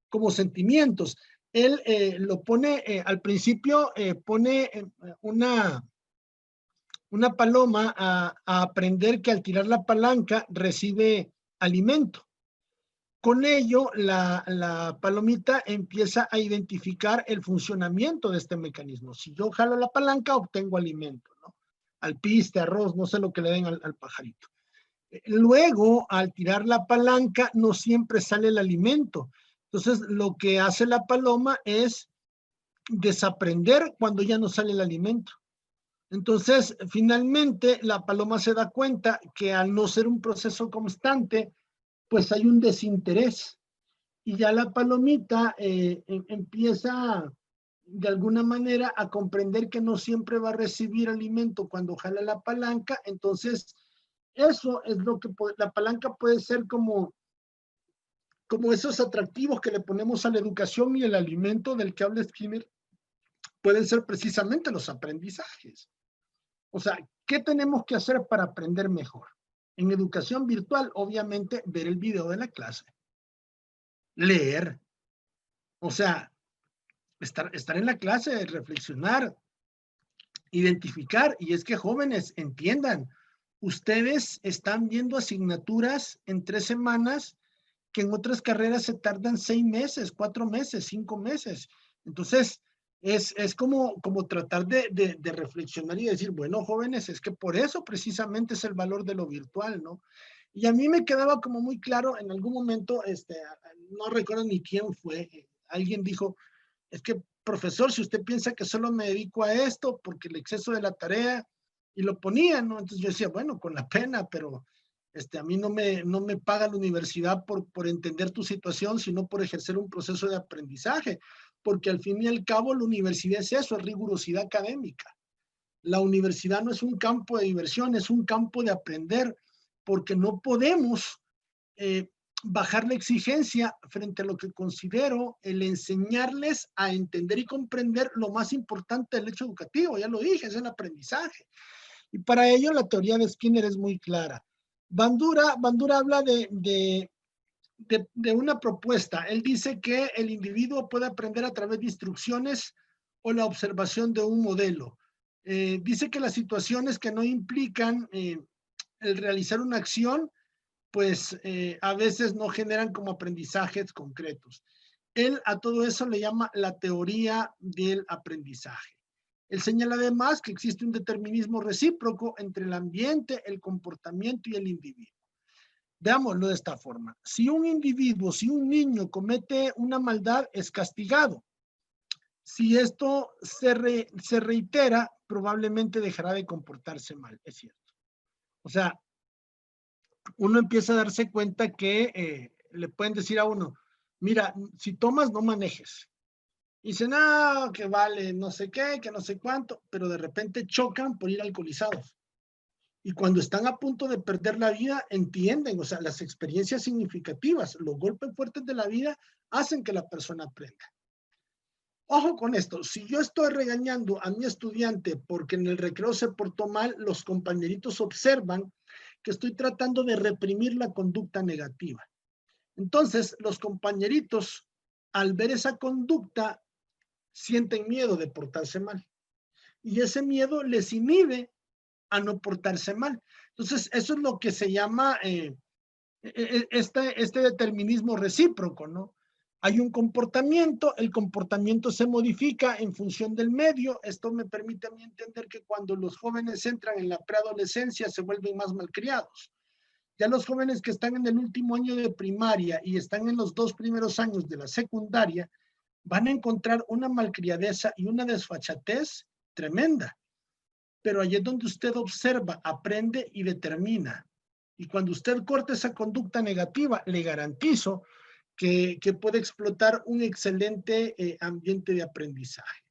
como sentimientos. Él lo pone, al principio pone una paloma a aprender que al tirar la palanca recibe alimento. Con ello, la palomita empieza a identificar el funcionamiento de este mecanismo. Si yo jalo la palanca, obtengo alimento, ¿no? Alpiste, arroz, no sé lo que le den al pajarito. Luego, al tirar la palanca, no siempre sale el alimento. Entonces, lo que hace la paloma es desaprender cuando ya no sale el alimento. Entonces, finalmente, la paloma se da cuenta que al no ser un proceso constante, pues hay un desinterés. Y ya la palomita empieza de alguna manera a comprender que no siempre va a recibir alimento cuando jala la palanca. Entonces, eso es lo que la palanca puede ser como esos atractivos que le ponemos a la educación, y el alimento del que habla Skinner pueden ser precisamente los aprendizajes. O sea, ¿qué tenemos que hacer para aprender mejor? En educación virtual, obviamente, ver el video de la clase, leer, o sea, estar en la clase, reflexionar, identificar. Y es que, jóvenes, entiendan, ustedes están viendo asignaturas en 3 semanas que en otras carreras se tardan 6 meses, 4 meses, 5 meses. Entonces, es como tratar de reflexionar y decir, bueno, jóvenes, es que por eso precisamente es el valor de lo virtual, ¿no? Y a mí me quedaba como muy claro en algún momento, no recuerdo ni quién fue, alguien dijo, es que, profesor, si usted piensa que solo me dedico a esto porque el exceso de la tarea, y lo ponía, ¿no? Entonces yo decía, bueno, con la pena, pero a mí no me paga la universidad por entender tu situación, sino por ejercer un proceso de aprendizaje, porque al fin y al cabo la universidad es eso, es rigurosidad académica. La universidad no es un campo de diversión, es un campo de aprender, porque no podemos bajar la exigencia frente a lo que considero el enseñarles a entender y comprender lo más importante del hecho educativo. Ya lo dije, es el aprendizaje. Y para ello la teoría de Skinner es muy clara. Bandura habla de una propuesta. Él dice que el individuo puede aprender a través de instrucciones o la observación de un modelo. Dice que las situaciones que no implican el realizar una acción, pues a veces no generan como aprendizajes concretos. Él a todo eso le llama la teoría del aprendizaje. Él señala además que existe un determinismo recíproco entre el ambiente, el comportamiento y el individuo. Veámoslo de esta forma. Si un individuo, si un niño comete una maldad, es castigado. Si esto se reitera, probablemente dejará de comportarse mal, es cierto. O sea, uno empieza a darse cuenta que le pueden decir a uno, mira, si tomas, no manejes. Y dicen, no, que vale, no sé qué, que no sé cuánto, pero de repente chocan por ir alcoholizados. Y cuando están a punto de perder la vida, entienden, o sea, las experiencias significativas, los golpes fuertes de la vida hacen que la persona aprenda. Ojo con esto, si yo estoy regañando a mi estudiante porque en el recreo se portó mal, los compañeritos observan que estoy tratando de reprimir la conducta negativa. Entonces, los compañeritos, al ver esa conducta, sienten miedo de portarse mal. Y ese miedo les inhibe a no portarse mal. Entonces, eso es lo que se llama este determinismo recíproco, ¿no? Hay un comportamiento, el comportamiento se modifica en función del medio. Esto me permite a mí entender que cuando los jóvenes entran en la preadolescencia se vuelven más malcriados. Ya los jóvenes que están en el último año de primaria y están en los 2 primeros años de la secundaria van a encontrar una malcriadeza y una desfachatez tremenda. Pero allí es donde usted observa, aprende y determina. Y cuando usted corta esa conducta negativa, le garantizo que puede explotar un excelente ambiente de aprendizaje.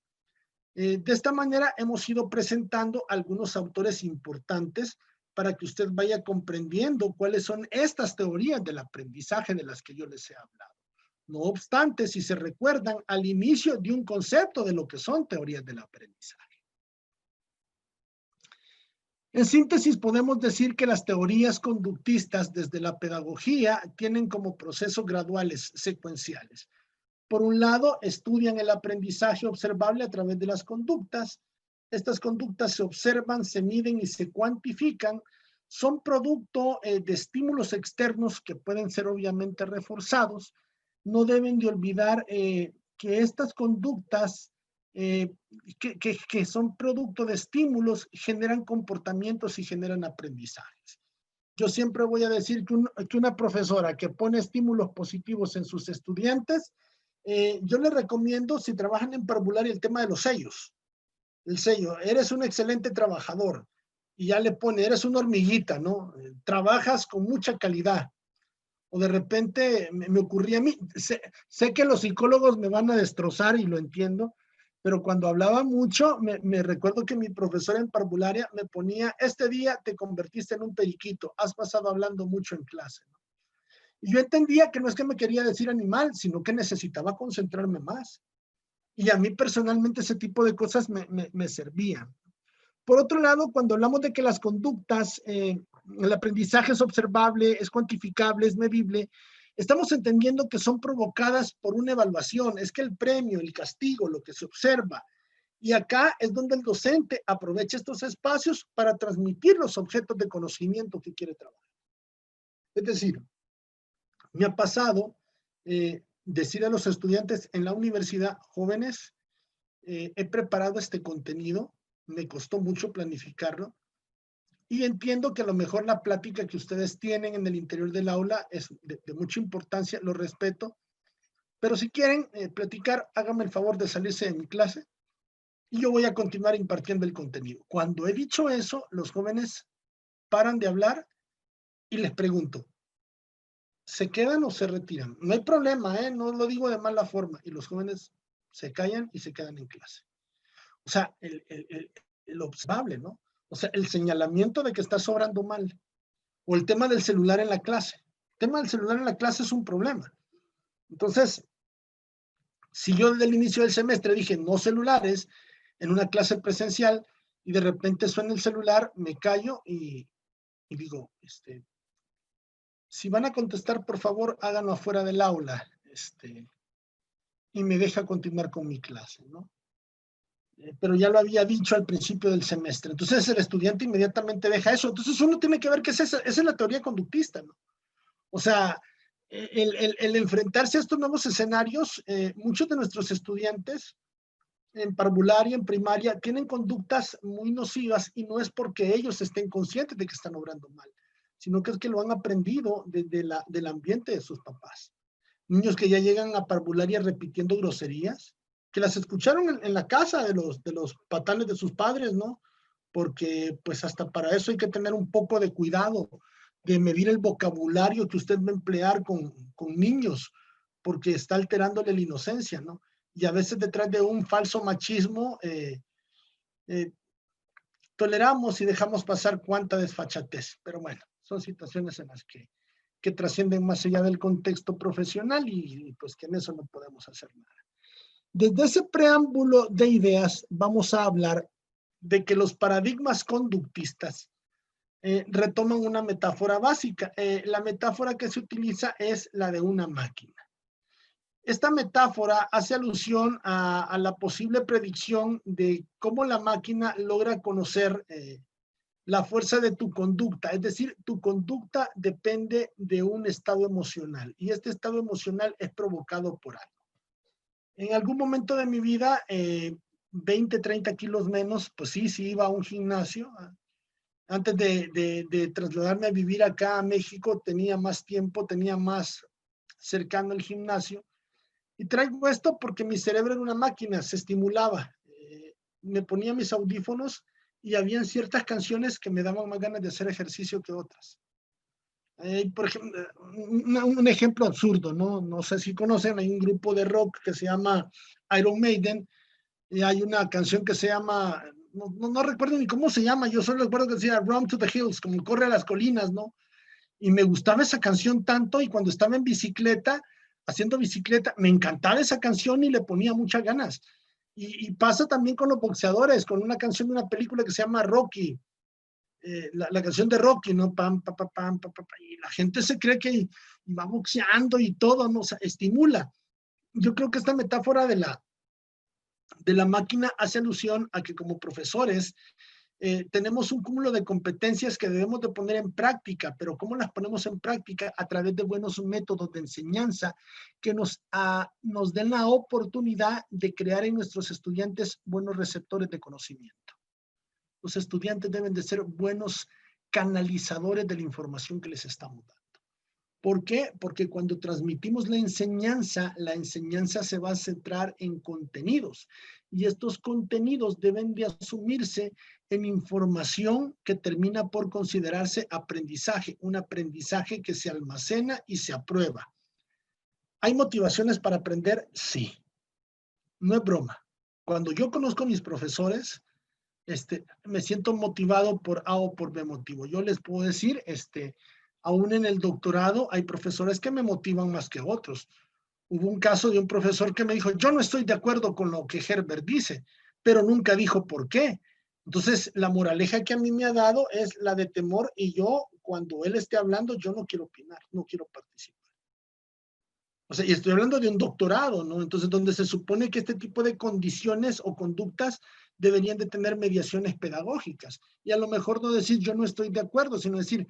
De esta manera hemos ido presentando algunos autores importantes para que usted vaya comprendiendo cuáles son estas teorías del aprendizaje de las que yo les he hablado. No obstante, si se recuerdan, al inicio de un concepto de lo que son teorías del aprendizaje. En síntesis, podemos decir que las teorías conductistas desde la pedagogía tienen como procesos graduales, secuenciales. Por un lado, estudian el aprendizaje observable a través de las conductas. Estas conductas se observan, se miden y se cuantifican. Son producto de estímulos externos que pueden ser obviamente reforzados. No deben de olvidar que estas conductas que son producto de estímulos generan comportamientos y generan aprendizajes. Yo siempre voy a decir que una profesora que pone estímulos positivos en sus estudiantes, yo les recomiendo, si trabajan en parvularia, el tema de los sellos. El sello, eres un excelente trabajador, y ya le pone, eres una hormiguita, ¿no? Trabajas con mucha calidad. O de repente me ocurría a mí, sé que los psicólogos me van a destrozar y lo entiendo, pero cuando hablaba mucho, me recuerdo que mi profesora en parvularia me ponía, este día te convertiste en un periquito, has pasado hablando mucho en clase, ¿no? Y yo entendía que no es que me quería decir animal, sino que necesitaba concentrarme más. Y a mí personalmente ese tipo de cosas me servían. Por otro lado, cuando hablamos de que las conductas, el aprendizaje es observable, es cuantificable, es medible, estamos entendiendo que son provocadas por una evaluación. Es que el premio, el castigo, lo que se observa. Y acá es donde el docente aprovecha estos espacios para transmitir los objetos de conocimiento que quiere trabajar. Es decir, me ha pasado decir a los estudiantes en la universidad, jóvenes, he preparado este contenido, me costó mucho planificarlo, y entiendo que a lo mejor la plática que ustedes tienen en el interior del aula es de mucha importancia, lo respeto, pero si quieren platicar, háganme el favor de salirse de mi clase y yo voy a continuar impartiendo el contenido. Cuando he dicho eso, los jóvenes paran de hablar y les pregunto, ¿se quedan o se retiran? No hay problema, no lo digo de mala forma, y los jóvenes se callan y se quedan en clase. O sea, el observable, ¿no? O sea, el señalamiento de que estás obrando mal. O el tema del celular en la clase. El tema del celular en la clase es un problema. Entonces, si yo desde el inicio del semestre dije no celulares en una clase presencial y de repente suena el celular, me callo y digo, si van a contestar, por favor, háganlo afuera del aula. Y me deja continuar con mi clase, ¿no? Pero ya lo había dicho al principio del semestre. Entonces el estudiante inmediatamente deja eso. Entonces uno tiene que ver que esa es la teoría conductista, ¿no? O sea, el enfrentarse a estos nuevos escenarios, muchos de nuestros estudiantes en parvularia, en primaria, tienen conductas muy nocivas y no es porque ellos estén conscientes de que están obrando mal, sino que es que lo han aprendido del ambiente de sus papás. Niños que ya llegan a parvularia repitiendo groserías, que las escucharon en la casa de los patanes de sus padres, ¿no? Porque pues hasta para eso hay que tener un poco de cuidado, de medir el vocabulario que usted va a emplear con niños, porque está alterándole la inocencia, ¿no? Y a veces detrás de un falso machismo toleramos y dejamos pasar cuánta desfachatez. Pero bueno, son situaciones en las que trascienden más allá del contexto profesional y pues que en eso no podemos hacer nada. Desde ese preámbulo de ideas vamos a hablar de que los paradigmas conductistas retoman una metáfora básica. La metáfora que se utiliza es la de una máquina. Esta metáfora hace alusión a la posible predicción de cómo la máquina logra conocer la fuerza de tu conducta, es decir, tu conducta depende de un estado emocional y este estado emocional es provocado por algo. En algún momento de mi vida, 20, 30 kilos menos, pues sí iba a un gimnasio. Antes de trasladarme a vivir acá a México, tenía más tiempo, tenía más cercano el gimnasio. Y traigo esto porque mi cerebro era una máquina, se estimulaba. Me ponía mis audífonos y habían ciertas canciones que me daban más ganas de hacer ejercicio que otras. Por ejemplo, un ejemplo absurdo, ¿no? No sé si conocen, hay un grupo de rock que se llama Iron Maiden y hay una canción que se llama, no recuerdo ni cómo se llama, yo solo recuerdo que decía Run to the Hills, como corre a las colinas, ¿no? Y me gustaba esa canción tanto y cuando estaba en bicicleta, haciendo bicicleta, me encantaba esa canción y le ponía muchas ganas. Y pasa también con los boxeadores, con una canción de una película que se llama Rocky. la canción de Rocky, ¿no? Pam, pam, pam, pam, pam, pam, y la gente se cree que va boxeando y todo, ¿no? O sea, estimula. Yo creo que esta metáfora de la máquina hace alusión a que como profesores tenemos un cúmulo de competencias que debemos de poner en práctica, pero ¿cómo las ponemos en práctica? A través de buenos métodos de enseñanza que nos den la oportunidad de crear en nuestros estudiantes buenos receptores de conocimiento. Los estudiantes deben de ser buenos canalizadores de la información que les estamos dando. ¿Por qué? Porque cuando transmitimos la enseñanza se va a centrar en contenidos y estos contenidos deben de asumirse en información que termina por considerarse aprendizaje, un aprendizaje que se almacena y se aprueba. ¿Hay motivaciones para aprender? Sí. No es broma. Cuando yo conozco a mis profesores, me siento motivado por A o por B motivo. Yo les puedo decir, aún en el doctorado hay profesores que me motivan más que otros. Hubo un caso de un profesor que me dijo, yo no estoy de acuerdo con lo que Herbert dice, pero nunca dijo por qué. Entonces, la moraleja que a mí me ha dado es la de temor y yo, cuando él esté hablando, yo no quiero opinar, no quiero participar. O sea, y estoy hablando de un doctorado, ¿no? Entonces, donde se supone que este tipo de condiciones o conductas deberían de tener mediaciones pedagógicas. Y a lo mejor no decir yo no estoy de acuerdo, sino decir,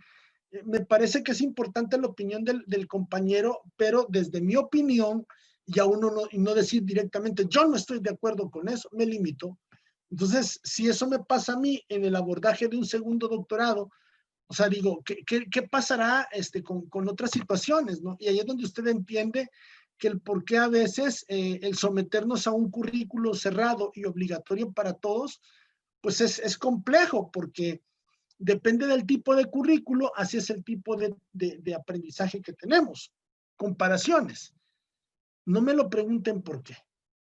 me parece que es importante la opinión del compañero, pero desde mi opinión, y a uno no decir directamente, yo no estoy de acuerdo con eso, me limito. Entonces, si eso me pasa a mí en el abordaje de un segundo doctorado, o sea, digo, ¿qué pasará con otras situaciones, ¿no? Y ahí es donde usted entiende que el por qué a veces el someternos a un currículo cerrado y obligatorio para todos, pues es complejo, porque depende del tipo de currículo, así es el tipo de aprendizaje que tenemos. Comparaciones. No me lo pregunten por qué,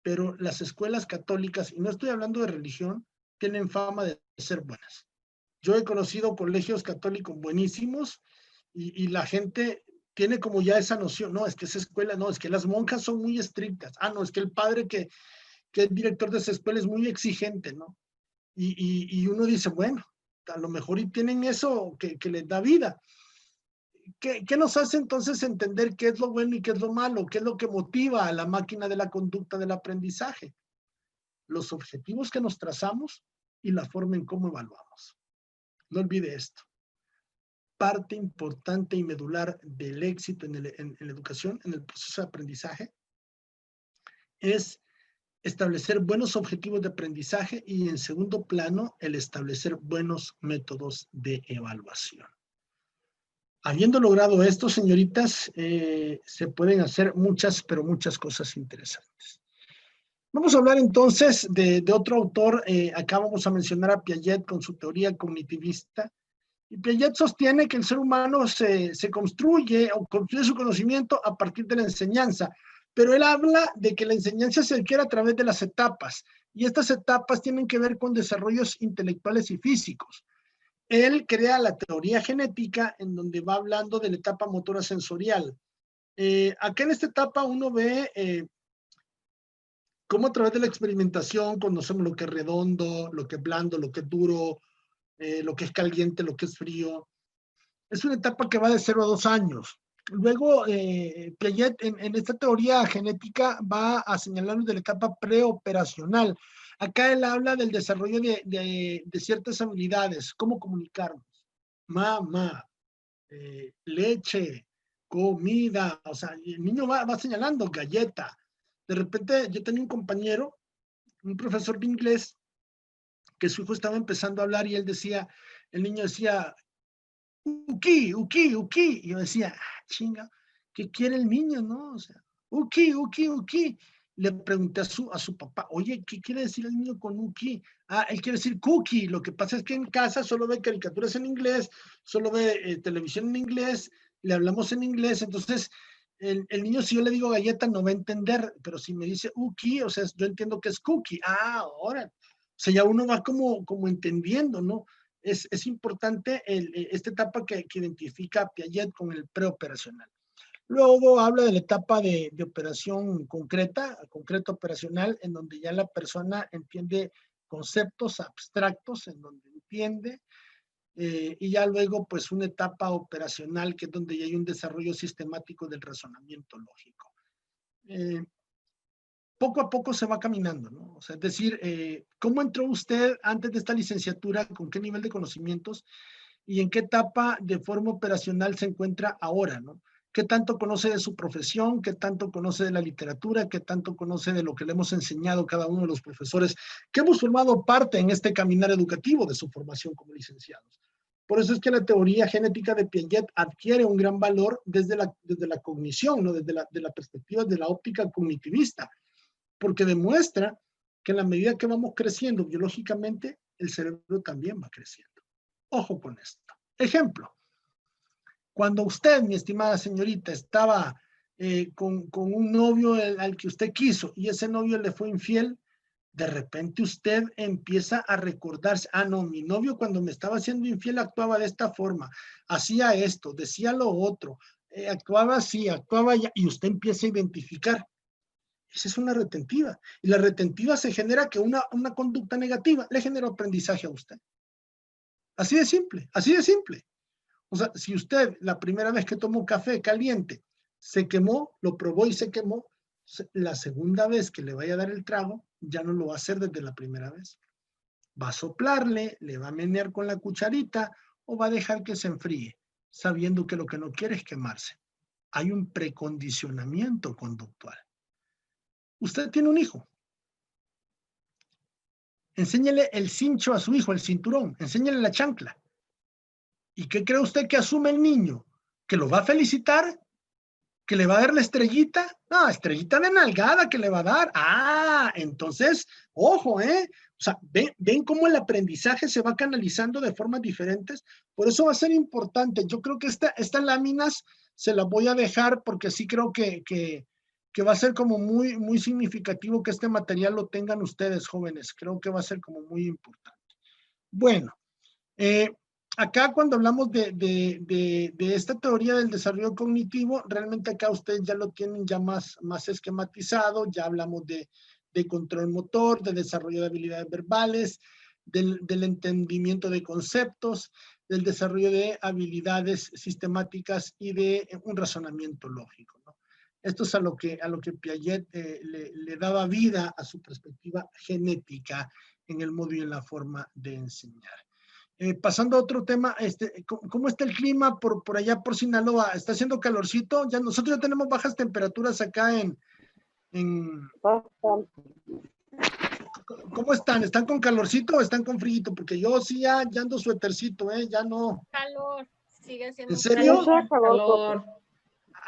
pero las escuelas católicas, y no estoy hablando de religión, tienen fama de ser buenas. Yo he conocido colegios católicos buenísimos y la gente tiene como ya esa noción, no, es que esa escuela, no, es que las monjas son muy estrictas, no, es que el padre que es director de esa escuela es muy exigente, ¿no? Y uno dice, bueno, a lo mejor y tienen eso que les da vida. ¿Qué nos hace entonces entender qué es lo bueno y qué es lo malo? ¿Qué es lo que motiva a la máquina de la conducta del aprendizaje? Los objetivos que nos trazamos y la forma en cómo evaluamos. No olvide esto. Parte importante y medular del éxito en la educación, en el proceso de aprendizaje, es establecer buenos objetivos de aprendizaje y, en segundo plano, el establecer buenos métodos de evaluación. Habiendo logrado esto, señoritas, se pueden hacer muchas, pero muchas cosas interesantes. Vamos a hablar entonces de otro autor. Acá vamos a mencionar a Piaget con su teoría cognitivista. Y Piaget sostiene que el ser humano se construye o construye su conocimiento a partir de la enseñanza, pero él habla de que la enseñanza se adquiere a través de las etapas, y estas etapas tienen que ver con desarrollos intelectuales y físicos. Él crea la teoría genética, en donde va hablando de la etapa motora sensorial. Acá en esta etapa uno ve cómo a través de la experimentación conocemos lo que es redondo, lo que es blando, lo que es duro, lo que es caliente, lo que es frío. Es una etapa que va de 0 a 2 años. Luego, Piaget en esta teoría genética va a señalarnos de la etapa preoperacional. Acá él habla del desarrollo de ciertas habilidades, cómo comunicarnos. Mamá, leche, comida, o sea, el niño va señalando galleta. De repente yo tenía un compañero, un profesor de inglés, que su hijo estaba empezando a hablar y él decía, el niño decía, uki, uki, uki. Y yo decía, chinga, ¿qué quiere el niño, no? O sea, uki, uki, uki. Le pregunté a su papá, oye, ¿qué quiere decir el niño con uki? Él quiere decir cookie. Lo que pasa es que en casa solo ve caricaturas en inglés, solo ve televisión en inglés, le hablamos en inglés, entonces el niño, si yo le digo galleta, no va a entender, pero si me dice uki, o sea, yo entiendo que es cookie. Ahora. O sea, ya uno va como entendiendo, ¿no? Es importante esta etapa que identifica Piaget con el preoperacional. Luego habla de la etapa de operación concreta operacional, en donde ya la persona entiende conceptos abstractos, en donde entiende y ya luego pues una etapa operacional que es donde ya hay un desarrollo sistemático del razonamiento lógico. Poco a poco se va caminando, ¿no? O sea, es decir, ¿cómo entró usted antes de esta licenciatura? ¿Con qué nivel de conocimientos? ¿Y en qué etapa de forma operacional se encuentra ahora, ¿no? ¿Qué tanto conoce de su profesión? ¿Qué tanto conoce de la literatura? ¿Qué tanto conoce de lo que le hemos enseñado cada uno de los profesores que hemos formado parte en este caminar educativo de su formación como licenciados? Por eso es que la teoría genética de Piaget adquiere un gran valor desde la cognición, ¿no? Desde la perspectiva de la óptica cognitivista, porque demuestra que en la medida que vamos creciendo biológicamente, el cerebro también va creciendo. Ojo con esto. Ejemplo, cuando usted, mi estimada señorita, estaba con un novio al que usted quiso y ese novio le fue infiel, de repente usted empieza a recordarse, ah, no, mi novio cuando me estaba haciendo infiel actuaba de esta forma, hacía esto, decía lo otro, actuaba así, actuaba allá, y usted empieza a identificar. Esa es una retentiva. Y la retentiva se genera que una conducta negativa le genera aprendizaje a usted. Así de simple, así de simple. O sea, si usted la primera vez que tomó café caliente se quemó, lo probó y se quemó, la segunda vez que le vaya a dar el trago, ya no lo va a hacer desde la primera vez. Va a soplarle, le va a menear con la cucharita o va a dejar que se enfríe, sabiendo que lo que no quiere es quemarse. Hay un precondicionamiento conductual. Usted tiene un hijo. Enséñele el cincho a su hijo, el cinturón, enséñele la chancla. ¿Y qué cree usted que asume el niño? ¿Que lo va a felicitar? ¿Que le va a dar la estrellita? No, estrellita de nalgada que le va a dar. Ah, entonces, ojo, O sea, ven cómo el aprendizaje se va canalizando de formas diferentes. Por eso va a ser importante. Yo creo que estas láminas se las voy a dejar porque sí creo que va a ser como muy, muy significativo que este material lo tengan ustedes, jóvenes. Creo que va a ser como muy importante. Bueno, acá cuando hablamos de esta teoría del desarrollo cognitivo, realmente acá ustedes ya lo tienen ya más esquematizado, ya hablamos de control motor, de desarrollo de habilidades verbales, del entendimiento de conceptos, del desarrollo de habilidades sistemáticas y de un razonamiento lógico, ¿no? Esto es a lo que Piaget le daba vida a su perspectiva genética en el modo y en la forma de enseñar. Pasando a otro tema, ¿cómo está el clima por allá por Sinaloa? ¿Está haciendo calorcito? Ya nosotros ya tenemos bajas temperaturas acá ¿Cómo están? ¿Están con calorcito o están con frío? Porque yo sí ya ando suétercito, ya no. Calor, sigue siendo. ¿En serio? Mucho calor.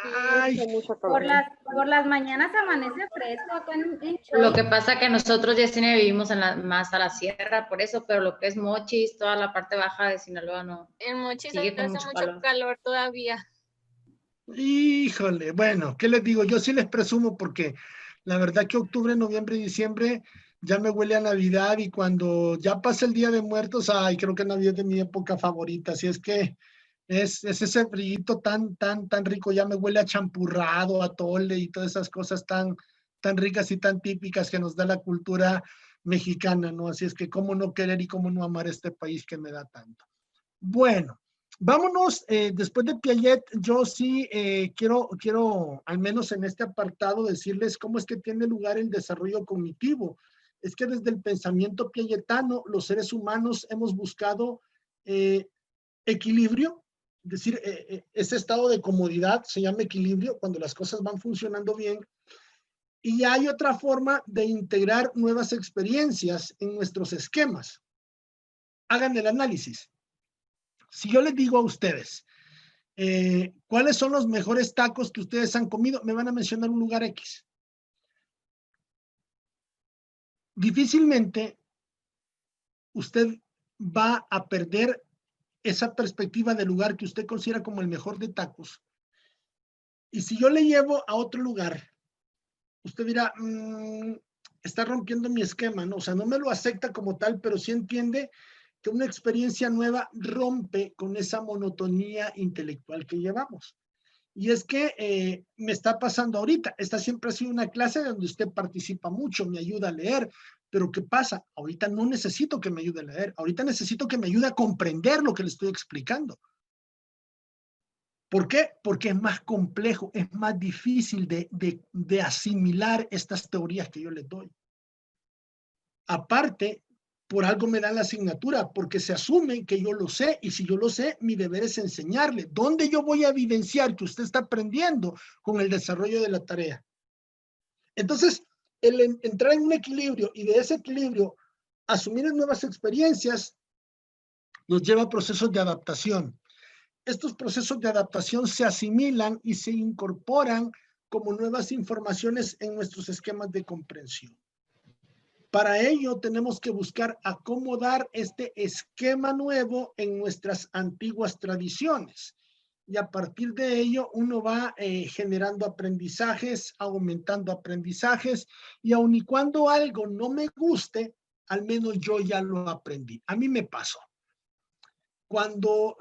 Ay, Por las mañanas amanece fresco acá en Choy. Lo que pasa que nosotros ya vivimos más a la sierra, por eso, pero lo que es Mochis, toda la parte baja de Sinaloa no. En Mochis Sigue hace con mucho mucho calor todavía. híjole, bueno, ¿qué les digo? Yo sí les presumo porque la verdad que octubre, noviembre y diciembre ya me huele a Navidad y cuando ya pasa el Día de Muertos, ay, creo que Navidad es de mi época favorita, así es que es ese frillito tan rico, ya me huele a champurrado, a tole y todas esas cosas tan ricas y tan típicas que nos da la cultura mexicana, ¿no? Así es que cómo no querer y cómo no amar este país que me da tanto. Bueno, vámonos, después de Piaget, yo sí quiero, al menos en este apartado, decirles cómo es que tiene lugar el desarrollo cognitivo. Es que desde el pensamiento piagetano, los seres humanos hemos buscado equilibrio, es decir, ese estado de comodidad se llama equilibrio cuando las cosas van funcionando bien. Y hay otra forma de integrar nuevas experiencias en nuestros esquemas. Hagan el análisis. Si yo les digo a ustedes, ¿cuáles son los mejores tacos que ustedes han comido? Me van a mencionar un lugar X. Difícilmente usted va a perder esa perspectiva del lugar que usted considera como el mejor de tacos. Y si yo le llevo a otro lugar, usted dirá, está rompiendo mi esquema, ¿no? O sea, no me lo acepta como tal, pero sí entiende que una experiencia nueva rompe con esa monotonía intelectual que llevamos. Y es que me está pasando ahorita. Esta siempre ha sido una clase donde usted participa mucho, me ayuda a leer, Pero ¿qué pasa? Ahorita no necesito que me ayude a leer. Ahorita necesito que me ayude a comprender lo que le estoy explicando. ¿Por qué? Porque es más complejo, es más difícil de asimilar estas teorías que yo les doy. Aparte, por algo me dan la asignatura, porque se asume que yo lo sé, y si yo lo sé, mi deber es enseñarle. ¿Dónde yo voy a evidenciar que usted está aprendiendo? Con el desarrollo de la tarea. Entonces, el entrar en un equilibrio y de ese equilibrio asumir nuevas experiencias nos lleva a procesos de adaptación. Estos procesos de adaptación se asimilan y se incorporan como nuevas informaciones en nuestros esquemas de comprensión. Para ello tenemos que buscar acomodar este esquema nuevo en nuestras antiguas tradiciones. Y a partir de ello uno va generando aprendizajes, aumentando aprendizajes, y aun y cuando algo no me guste, al menos yo ya lo aprendí. A mí me pasó.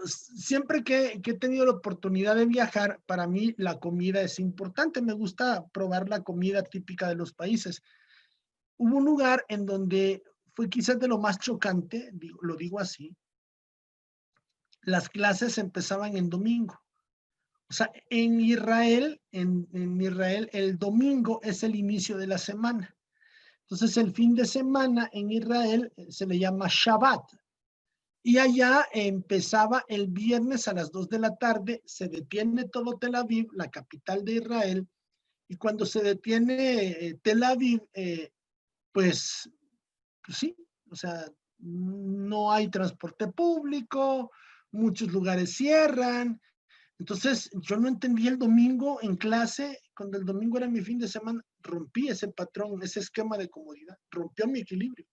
Siempre que he tenido la oportunidad de viajar, para mí la comida es importante. Me gusta probar la comida típica de los países. Hubo un lugar en donde fue quizás de lo más chocante, lo digo así. Las clases empezaban en domingo. O sea, en Israel, el domingo es el inicio de la semana. Entonces, el fin de semana en Israel se le llama Shabbat. Y allá empezaba el viernes a las 2 de la tarde, se detiene todo Tel Aviv, la capital de Israel, y cuando se detiene Tel Aviv, pues sí, o sea, no hay transporte público, muchos lugares cierran. Entonces, yo no entendí el domingo en clase, cuando el domingo era mi fin de semana, rompí ese patrón, ese esquema de comodidad, rompió mi equilibrio.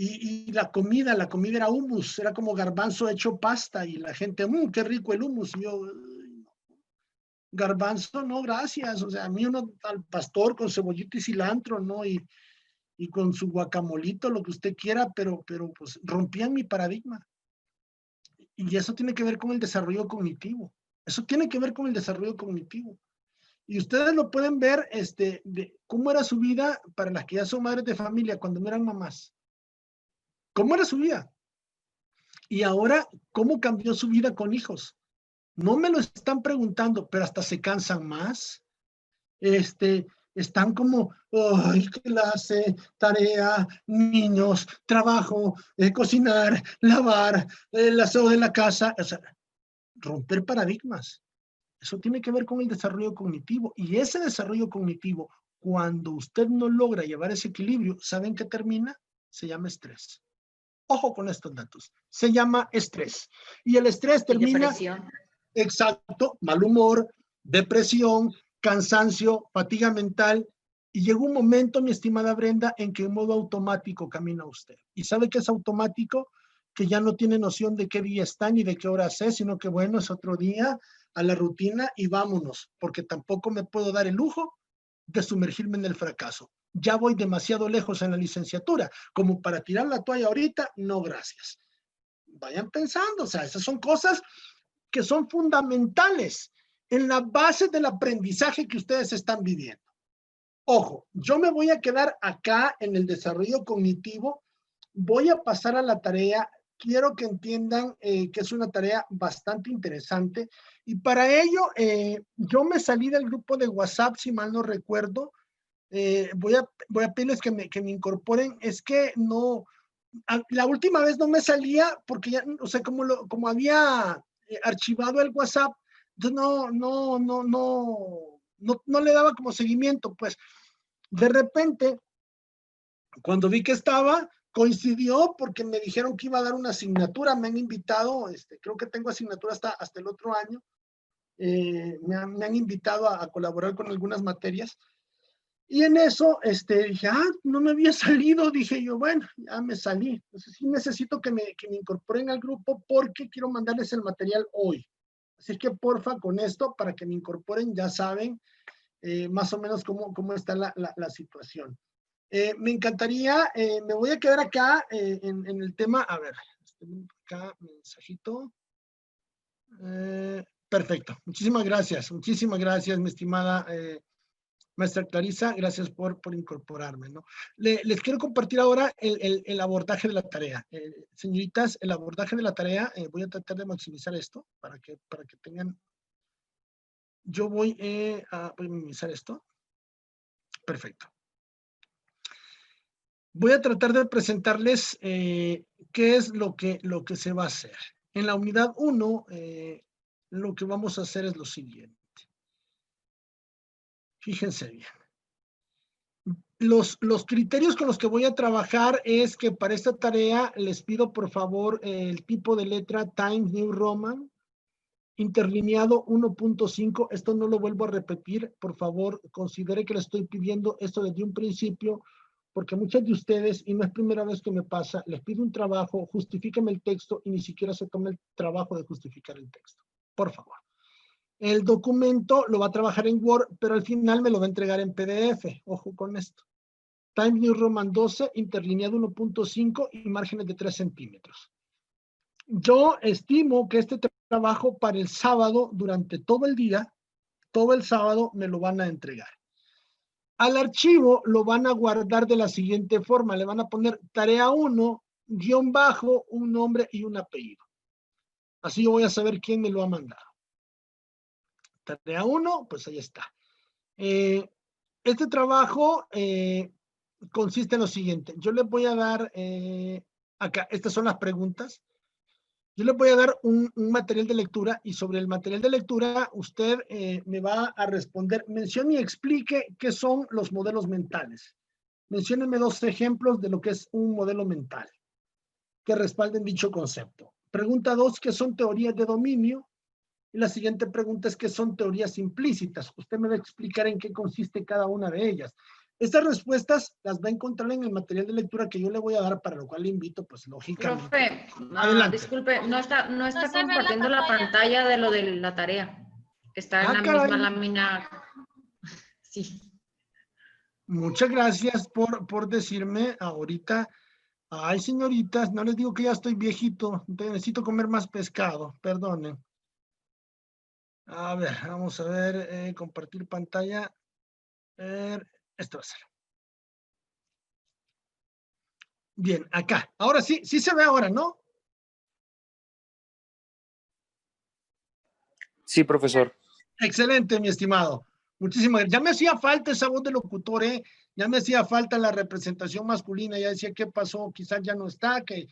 Y la comida era hummus, era como garbanzo hecho pasta, y la gente, qué rico el hummus, y yo, garbanzo, no, gracias, o sea, a mí uno al pastor con cebollita y cilantro, ¿no? Y con su guacamolito, lo que usted quiera, pero pues rompían mi paradigma. Y eso tiene que ver con el desarrollo cognitivo. Eso tiene que ver con el desarrollo cognitivo. Y ustedes lo pueden ver, de cómo era su vida para las que ya son madres de familia cuando no eran mamás. ¿Cómo era su vida? Y ahora, ¿cómo cambió su vida con hijos? No me lo están preguntando, pero hasta se cansan más. Están como, ¡ay, clase, tarea, niños, trabajo, cocinar, lavar, el aseo de la casa! O sea, romper paradigmas. Eso tiene que ver con el desarrollo cognitivo. Y ese desarrollo cognitivo, cuando usted no logra llevar ese equilibrio, ¿saben qué termina? Se llama estrés. Ojo con estos datos. Se llama estrés. Y el estrés termina... Depresión. Exacto, mal humor, depresión, cansancio, fatiga mental. Y llegó un momento, mi estimada Brenda, en que en modo automático camina usted. ¿Y sabe qué es automático? Que ya no tiene noción de qué día está ni de qué hora es, sino que bueno, es otro día, a la rutina y vámonos, porque tampoco me puedo dar el lujo de sumergirme en el fracaso. Ya voy demasiado lejos en la licenciatura, como para tirar la toalla ahorita, no gracias. Vayan pensando, o sea, esas son cosas que son fundamentales en la base del aprendizaje que ustedes están viviendo. Ojo, yo me voy a quedar acá en el desarrollo cognitivo, voy a pasar a la tarea, quiero que entiendan que es una tarea bastante interesante, y para ello yo me salí del grupo de WhatsApp, si mal no recuerdo. Voy a pedirles que me incorporen. Es que no, la última vez no me salía porque ya, o sea, como había archivado el WhatsApp, entonces no le daba como seguimiento. Pues de repente, cuando vi que estaba, coincidió porque me dijeron que iba a dar una asignatura. Me han invitado, creo que tengo asignatura hasta el otro año. Me han invitado a colaborar con algunas materias. Y en eso, dije, no me había salido. Dije yo, bueno, ya me salí. Entonces sí necesito que me incorporen al grupo porque quiero mandarles el material hoy. Así que porfa, con esto, para que me incorporen, ya saben más o menos cómo está la situación. Me encantaría, me voy a quedar acá en el tema, a ver, acá, mensajito. Perfecto, muchísimas gracias, mi estimada Maestra Clarisa, gracias por incorporarme, ¿no? Les quiero compartir ahora el abordaje de la tarea. Señoritas, el abordaje de la tarea, voy a tratar de maximizar esto para que tengan... Yo voy a minimizar esto. Perfecto. Voy a tratar de presentarles qué es lo que se va a hacer. En la unidad 1, lo que vamos a hacer es lo siguiente. Fíjense bien. Los criterios con los que voy a trabajar es que para esta tarea les pido por favor el tipo de letra Times New Roman, interlineado 1.5. Esto no lo vuelvo a repetir. Por favor, considere que le estoy pidiendo esto desde un principio, porque muchas de ustedes, y no es primera vez que me pasa, les pido un trabajo, justifíquenme el texto y ni siquiera se toma el trabajo de justificar el texto. Por favor. El documento lo va a trabajar en Word, pero al final me lo va a entregar en PDF. Ojo con esto. Times New Roman 12, interlineado 1.5 y márgenes de 3 centímetros. Yo estimo que este trabajo para el sábado, durante todo el día, todo el sábado me lo van a entregar. Al archivo lo van a guardar de la siguiente forma. Le van a poner tarea 1, guión bajo, un nombre y un apellido. Así yo voy a saber quién me lo ha mandado. Tarea 1, pues ahí está. Este trabajo consiste en lo siguiente. Yo les voy a dar, acá, estas son las preguntas. Yo les voy a dar un material de lectura y sobre el material de lectura usted me va a responder, mencione y explique qué son los modelos mentales. Menciónenme 2 ejemplos de lo que es un modelo mental que respalden dicho concepto. Pregunta 2, ¿qué son teorías de dominio? Y la siguiente pregunta es, ¿qué son teorías implícitas? Usted me va a explicar en qué consiste cada una de ellas. Estas respuestas las va a encontrar en el material de lectura que yo le voy a dar, para lo cual le invito, pues, lógicamente. Profe, disculpe, no está se ve compartiendo la pantalla de lo de la tarea. Está en la caray. misma lámina. Sí. Muchas gracias por decirme ahorita. Ay, señoritas, no les digo que ya estoy viejito, necesito comer más pescado, perdonen. A ver, vamos a ver, compartir pantalla. Esto va a ser. Bien, acá. Ahora sí se ve ahora, ¿no? Sí, profesor. Excelente, mi estimado. Muchísimas gracias. Ya me hacía falta esa voz de locutor, ¿eh? Ya me hacía falta la representación masculina. Ya decía, ¿qué pasó? Quizás ya no está, que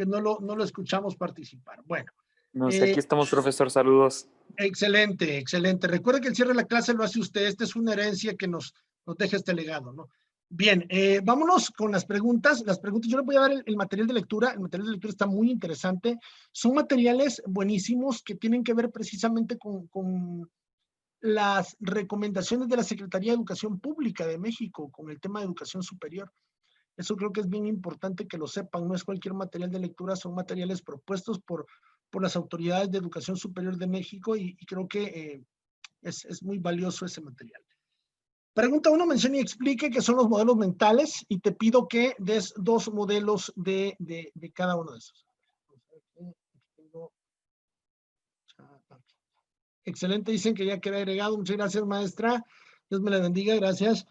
no lo escuchamos participar. Bueno. No sé, aquí estamos, profesor. Saludos. Excelente, excelente. Recuerde que el cierre de la clase lo hace usted. Esta es una herencia que nos deja este legado, ¿no? Bien, vámonos con las preguntas. Las preguntas, yo les voy a dar el material de lectura. El material de lectura está muy interesante. Son materiales buenísimos que tienen que ver precisamente con las recomendaciones de la Secretaría de Educación Pública de México con el tema de educación superior. Eso creo que es bien importante que lo sepan. No es cualquier material de lectura, son materiales propuestos por las autoridades de educación superior de México y creo que es muy valioso ese material. Pregunta 1, mencione y explique qué son los modelos mentales y te pido que des 2 modelos de cada uno de esos. Excelente, dicen que ya queda agregado. Muchas gracias, maestra. Dios me la bendiga, gracias.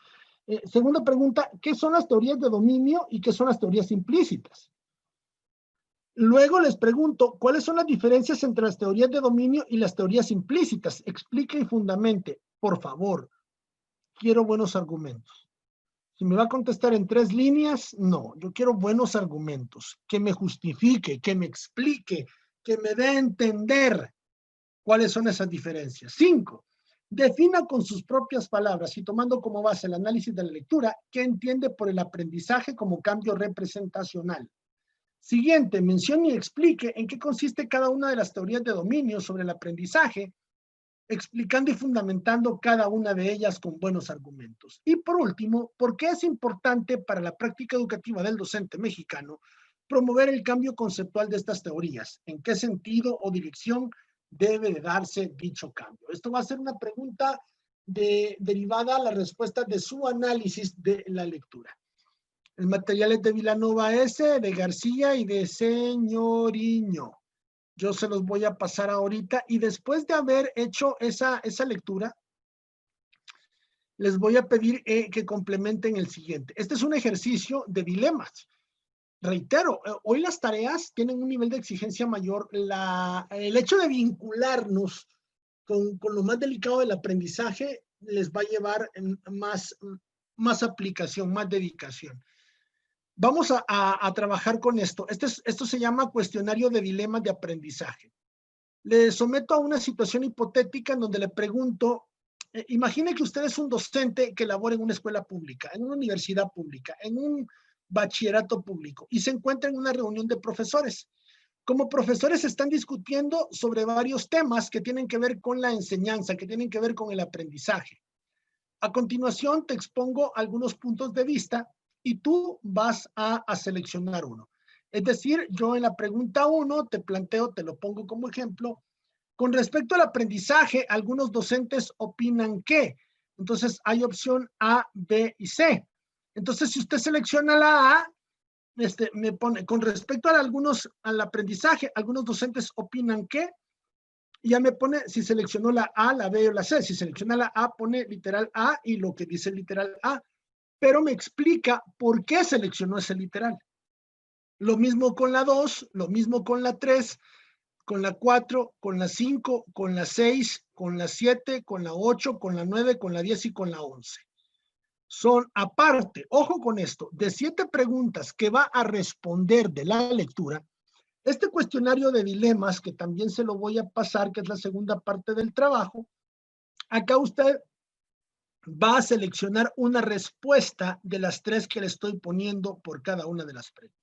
Segunda pregunta, ¿qué son las teorías de dominio y qué son las teorías implícitas? Luego les pregunto, ¿cuáles son las diferencias entre las teorías de dominio y las teorías implícitas? Explique y fundamente, por favor. Quiero buenos argumentos. Si me va a contestar en 3 líneas, no. Yo quiero buenos argumentos, que me justifique, que me explique, que me dé a entender cuáles son esas diferencias. 5. Defina con sus propias palabras y tomando como base el análisis de la lectura, ¿qué entiende por el aprendizaje como cambio representacional? Siguiente, mencione y explique en qué consiste cada una de las teorías de dominio sobre el aprendizaje, explicando y fundamentando cada una de ellas con buenos argumentos. Y por último, ¿por qué es importante para la práctica educativa del docente mexicano promover el cambio conceptual de estas teorías? ¿En qué sentido o dirección debe de darse dicho cambio? Esto va a ser una pregunta derivada a la respuesta de su análisis de la lectura. El material es de Vilanova S, de García y de Señoriño. Yo se los voy a pasar ahorita y después de haber hecho esa lectura, les voy a pedir que complementen el siguiente. Este es un ejercicio de dilemas. Reitero, hoy las tareas tienen un nivel de exigencia mayor. El hecho de vincularnos con lo más delicado del aprendizaje les va a llevar más aplicación, más dedicación. Vamos a trabajar con esto. Esto se llama cuestionario de dilemas de aprendizaje. Le someto a una situación hipotética en donde le pregunto, imagine que usted es un docente que labora en una escuela pública, en una universidad pública, en un bachillerato público, y se encuentra en una reunión de profesores. Como profesores están discutiendo sobre varios temas que tienen que ver con la enseñanza, que tienen que ver con el aprendizaje. A continuación te expongo algunos puntos de vista y tú vas a seleccionar uno. Es decir, yo en la pregunta 1 te planteo, te lo pongo como ejemplo, con respecto al aprendizaje, algunos docentes opinan que. Entonces hay opción A, B y C. Entonces, si usted selecciona la A, me pone, con respecto al aprendizaje, algunos docentes opinan que, y ya me pone si seleccionó la A, la B o la C. Si selecciona la A, pone literal A y lo que dice literal A, pero me explica por qué seleccionó ese literal. Lo mismo con la 2, lo mismo con la 3, con la 4, con la 5, con la 6, con la 7, con la 8, con la 9, con la 10 y con la 11. Son aparte, ojo con esto, de 7 preguntas que va a responder de la lectura, este cuestionario de dilemas, que también se lo voy a pasar, que es la segunda parte del trabajo, acá usted va a seleccionar una respuesta de las 3 que le estoy poniendo por cada una de las preguntas.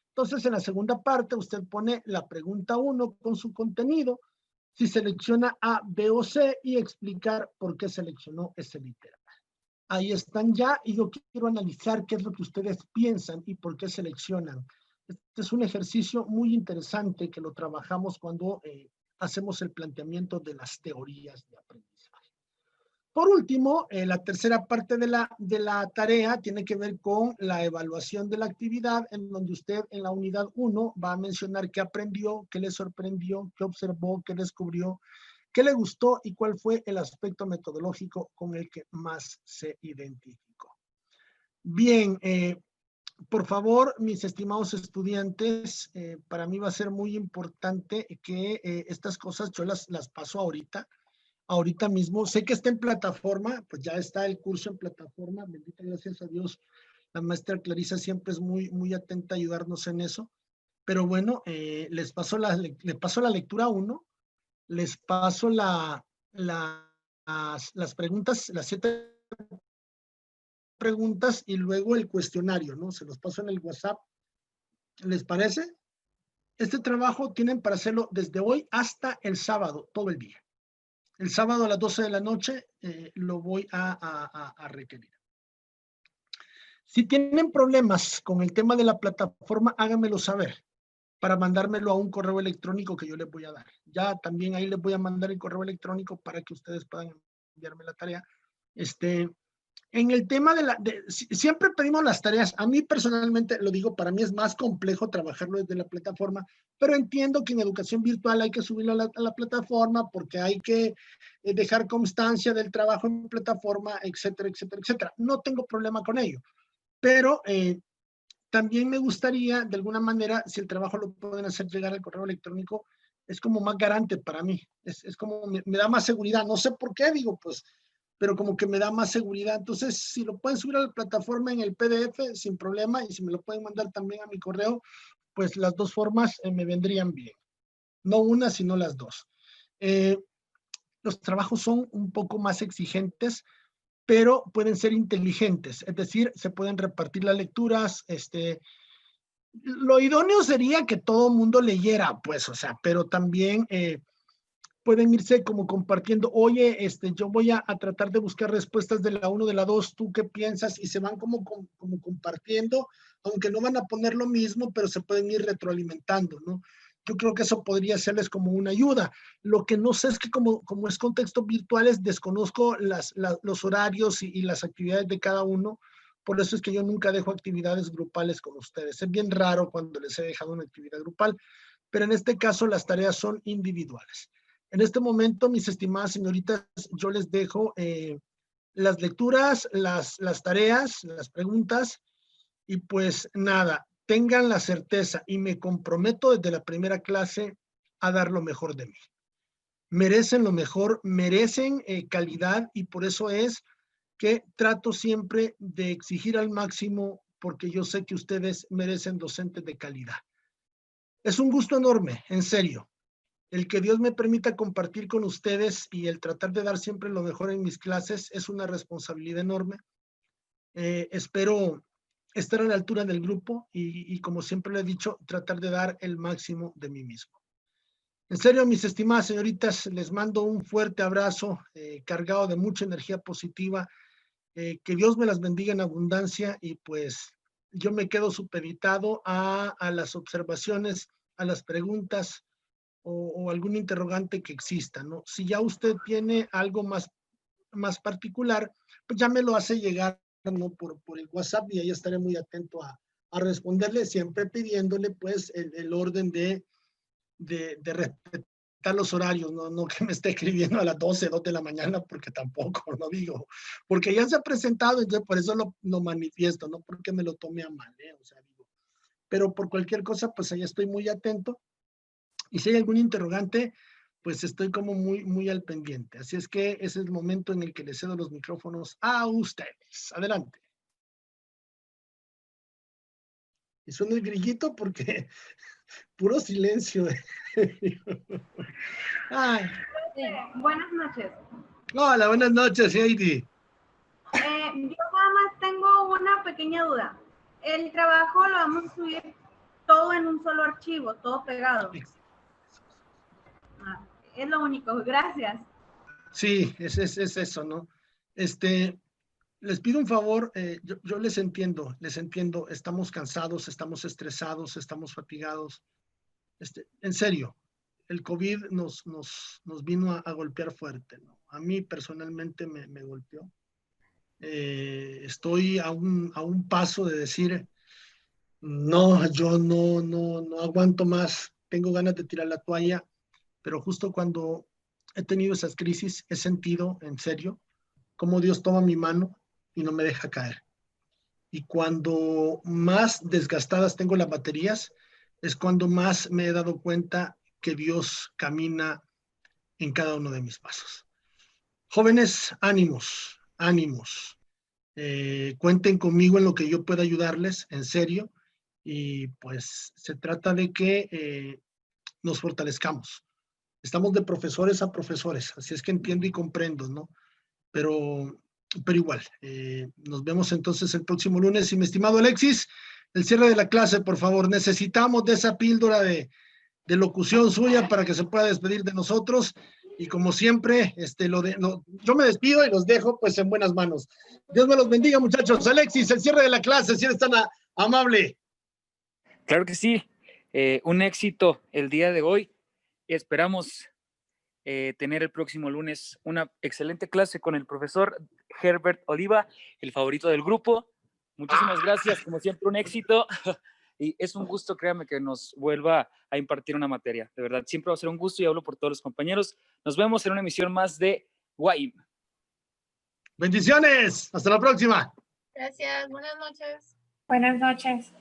Entonces, en la segunda parte, usted pone la pregunta 1 con su contenido, si selecciona A, B o C y explicar por qué seleccionó ese literal. Ahí están ya y yo quiero analizar qué es lo que ustedes piensan y por qué seleccionan. Este es un ejercicio muy interesante que lo trabajamos cuando hacemos el planteamiento de las teorías de aprendizaje. Por último, la tercera parte de la tarea tiene que ver con la evaluación de la actividad, en donde usted en la unidad 1 va a mencionar qué aprendió, qué le sorprendió, qué observó, qué descubrió, qué le gustó y cuál fue el aspecto metodológico con el que más se identificó. Bien, por favor, mis estimados estudiantes, para mí va a ser muy importante que estas cosas yo las paso ahorita mismo. Sé que está en plataforma, pues ya está el curso en plataforma, bendita gracias a Dios. La maestra Clarisa siempre es muy atenta a ayudarnos en eso. Pero bueno, les paso la lectura 1. Les paso las preguntas, las 7 preguntas y luego el cuestionario, ¿no? Se los paso en el WhatsApp. ¿Les parece? Este trabajo tienen para hacerlo desde hoy hasta el sábado, todo el día. El sábado a las 12 de la noche lo voy a requerir. Si tienen problemas con el tema de la plataforma, háganmelo saber para mandármelo a un correo electrónico que yo les voy a dar. Ya también ahí les voy a mandar el correo electrónico para que ustedes puedan enviarme la tarea. En el tema siempre pedimos las tareas. A mí personalmente, lo digo, para mí es más complejo trabajarlo desde la plataforma, pero entiendo que en educación virtual hay que subirlo a la plataforma porque hay que dejar constancia del trabajo en plataforma, etcétera, etcétera, etcétera. No tengo problema con ello, pero también me gustaría, de alguna manera, si el trabajo lo pueden hacer llegar al correo electrónico, es como más garante para mí. Es como, me da más seguridad. No sé por qué, digo, pues, pero como que me da más seguridad. Entonces, si lo pueden subir a la plataforma en el PDF, sin problema, y si me lo pueden mandar también a mi correo, pues las dos formas me vendrían bien. No una, sino las dos. Los trabajos son un poco más exigentes, pero pueden ser inteligentes, es decir, se pueden repartir las lecturas, lo idóneo sería que todo mundo leyera, pues, o sea, pero también pueden irse como compartiendo, oye, yo voy a tratar de buscar respuestas de la 1, de la 2, ¿tú qué piensas? Y se van como compartiendo, aunque no van a poner lo mismo, pero se pueden ir retroalimentando, ¿no? Yo creo que eso podría serles como una ayuda. Lo que no sé es que como es contexto virtuales, desconozco los horarios y las actividades de cada uno. Por eso es que yo nunca dejo actividades grupales con ustedes. Es bien raro cuando les he dejado una actividad grupal, pero en este caso las tareas son individuales. En este momento, mis estimadas señoritas, yo les dejo las lecturas, las tareas, las preguntas, y pues nada, tengan la certeza y me comprometo desde la primera clase a dar lo mejor de mí. Merecen lo mejor, merecen calidad, y por eso es que trato siempre de exigir al máximo, porque yo sé que ustedes merecen docentes de calidad. Es un gusto enorme, en serio. El que Dios me permita compartir con ustedes y el tratar de dar siempre lo mejor en mis clases es una responsabilidad enorme. Espero estar a la altura del grupo y como siempre le he dicho, tratar de dar el máximo de mí mismo. En serio, mis estimadas señoritas, les mando un fuerte abrazo cargado de mucha energía positiva. Que Dios me las bendiga en abundancia, y pues yo me quedo supeditado a las observaciones, a las preguntas o algún interrogante que exista, ¿no? Si ya usted tiene algo más particular, pues ya me lo hace llegar, ¿no? por el WhatsApp, y ahí estaré muy atento a responderle, siempre pidiéndole pues el orden de respetar los horarios, no que me esté escribiendo a las 12, 2 de la mañana, porque tampoco, no digo, porque ya se ha presentado, entonces por eso lo manifiesto, no porque me lo tome a mal, o sea, digo, pero por cualquier cosa, pues ahí estoy muy atento, y si hay algún interrogante, pues estoy como muy al pendiente. Así es que ese es el momento en el que les cedo los micrófonos a ustedes. Adelante. Y suena el grillito porque puro silencio. Ay. Sí. Buenas noches. Hola, buenas noches, Heidi. Yo nada más tengo una pequeña duda. El trabajo lo vamos a subir todo en un solo archivo, todo pegado. Es lo único, gracias. Sí, es eso, ¿no? Les pido un favor, yo les entiendo, estamos cansados, estamos estresados, estamos fatigados. En serio, el COVID nos vino a golpear fuerte, ¿no? A mí personalmente me golpeó. Estoy a un paso de decir, no, yo no aguanto más, tengo ganas de tirar la toalla, pero justo cuando he tenido esas crisis, he sentido, en serio, cómo Dios toma mi mano y no me deja caer. Y cuando más desgastadas tengo las baterías, es cuando más me he dado cuenta que Dios camina en cada uno de mis pasos. Jóvenes, ánimos, ánimos. Cuenten conmigo en lo que yo pueda ayudarles, en serio. Y pues se trata de que nos fortalezcamos. Estamos de profesores a profesores, así es que entiendo y comprendo, ¿no? Pero igual, nos vemos entonces el próximo lunes. Y mi estimado Alexis, el cierre de la clase, por favor. Necesitamos de esa píldora de locución suya para que se pueda despedir de nosotros. Y como siempre, yo me despido y los dejo pues en buenas manos. Dios me los bendiga, muchachos. Alexis, el cierre de la clase, si eres tan amable. Claro que sí. Un éxito el día de hoy. Esperamos tener el próximo lunes una excelente clase con el profesor Herbert Oliva, el favorito del grupo. Muchísimas gracias, como siempre un éxito, y es un gusto, créame, que nos vuelva a impartir una materia, de verdad, siempre va a ser un gusto y hablo por todos los compañeros. Nos vemos en una emisión más de WAIM. Bendiciones, hasta la próxima. Gracias, buenas noches. Buenas noches.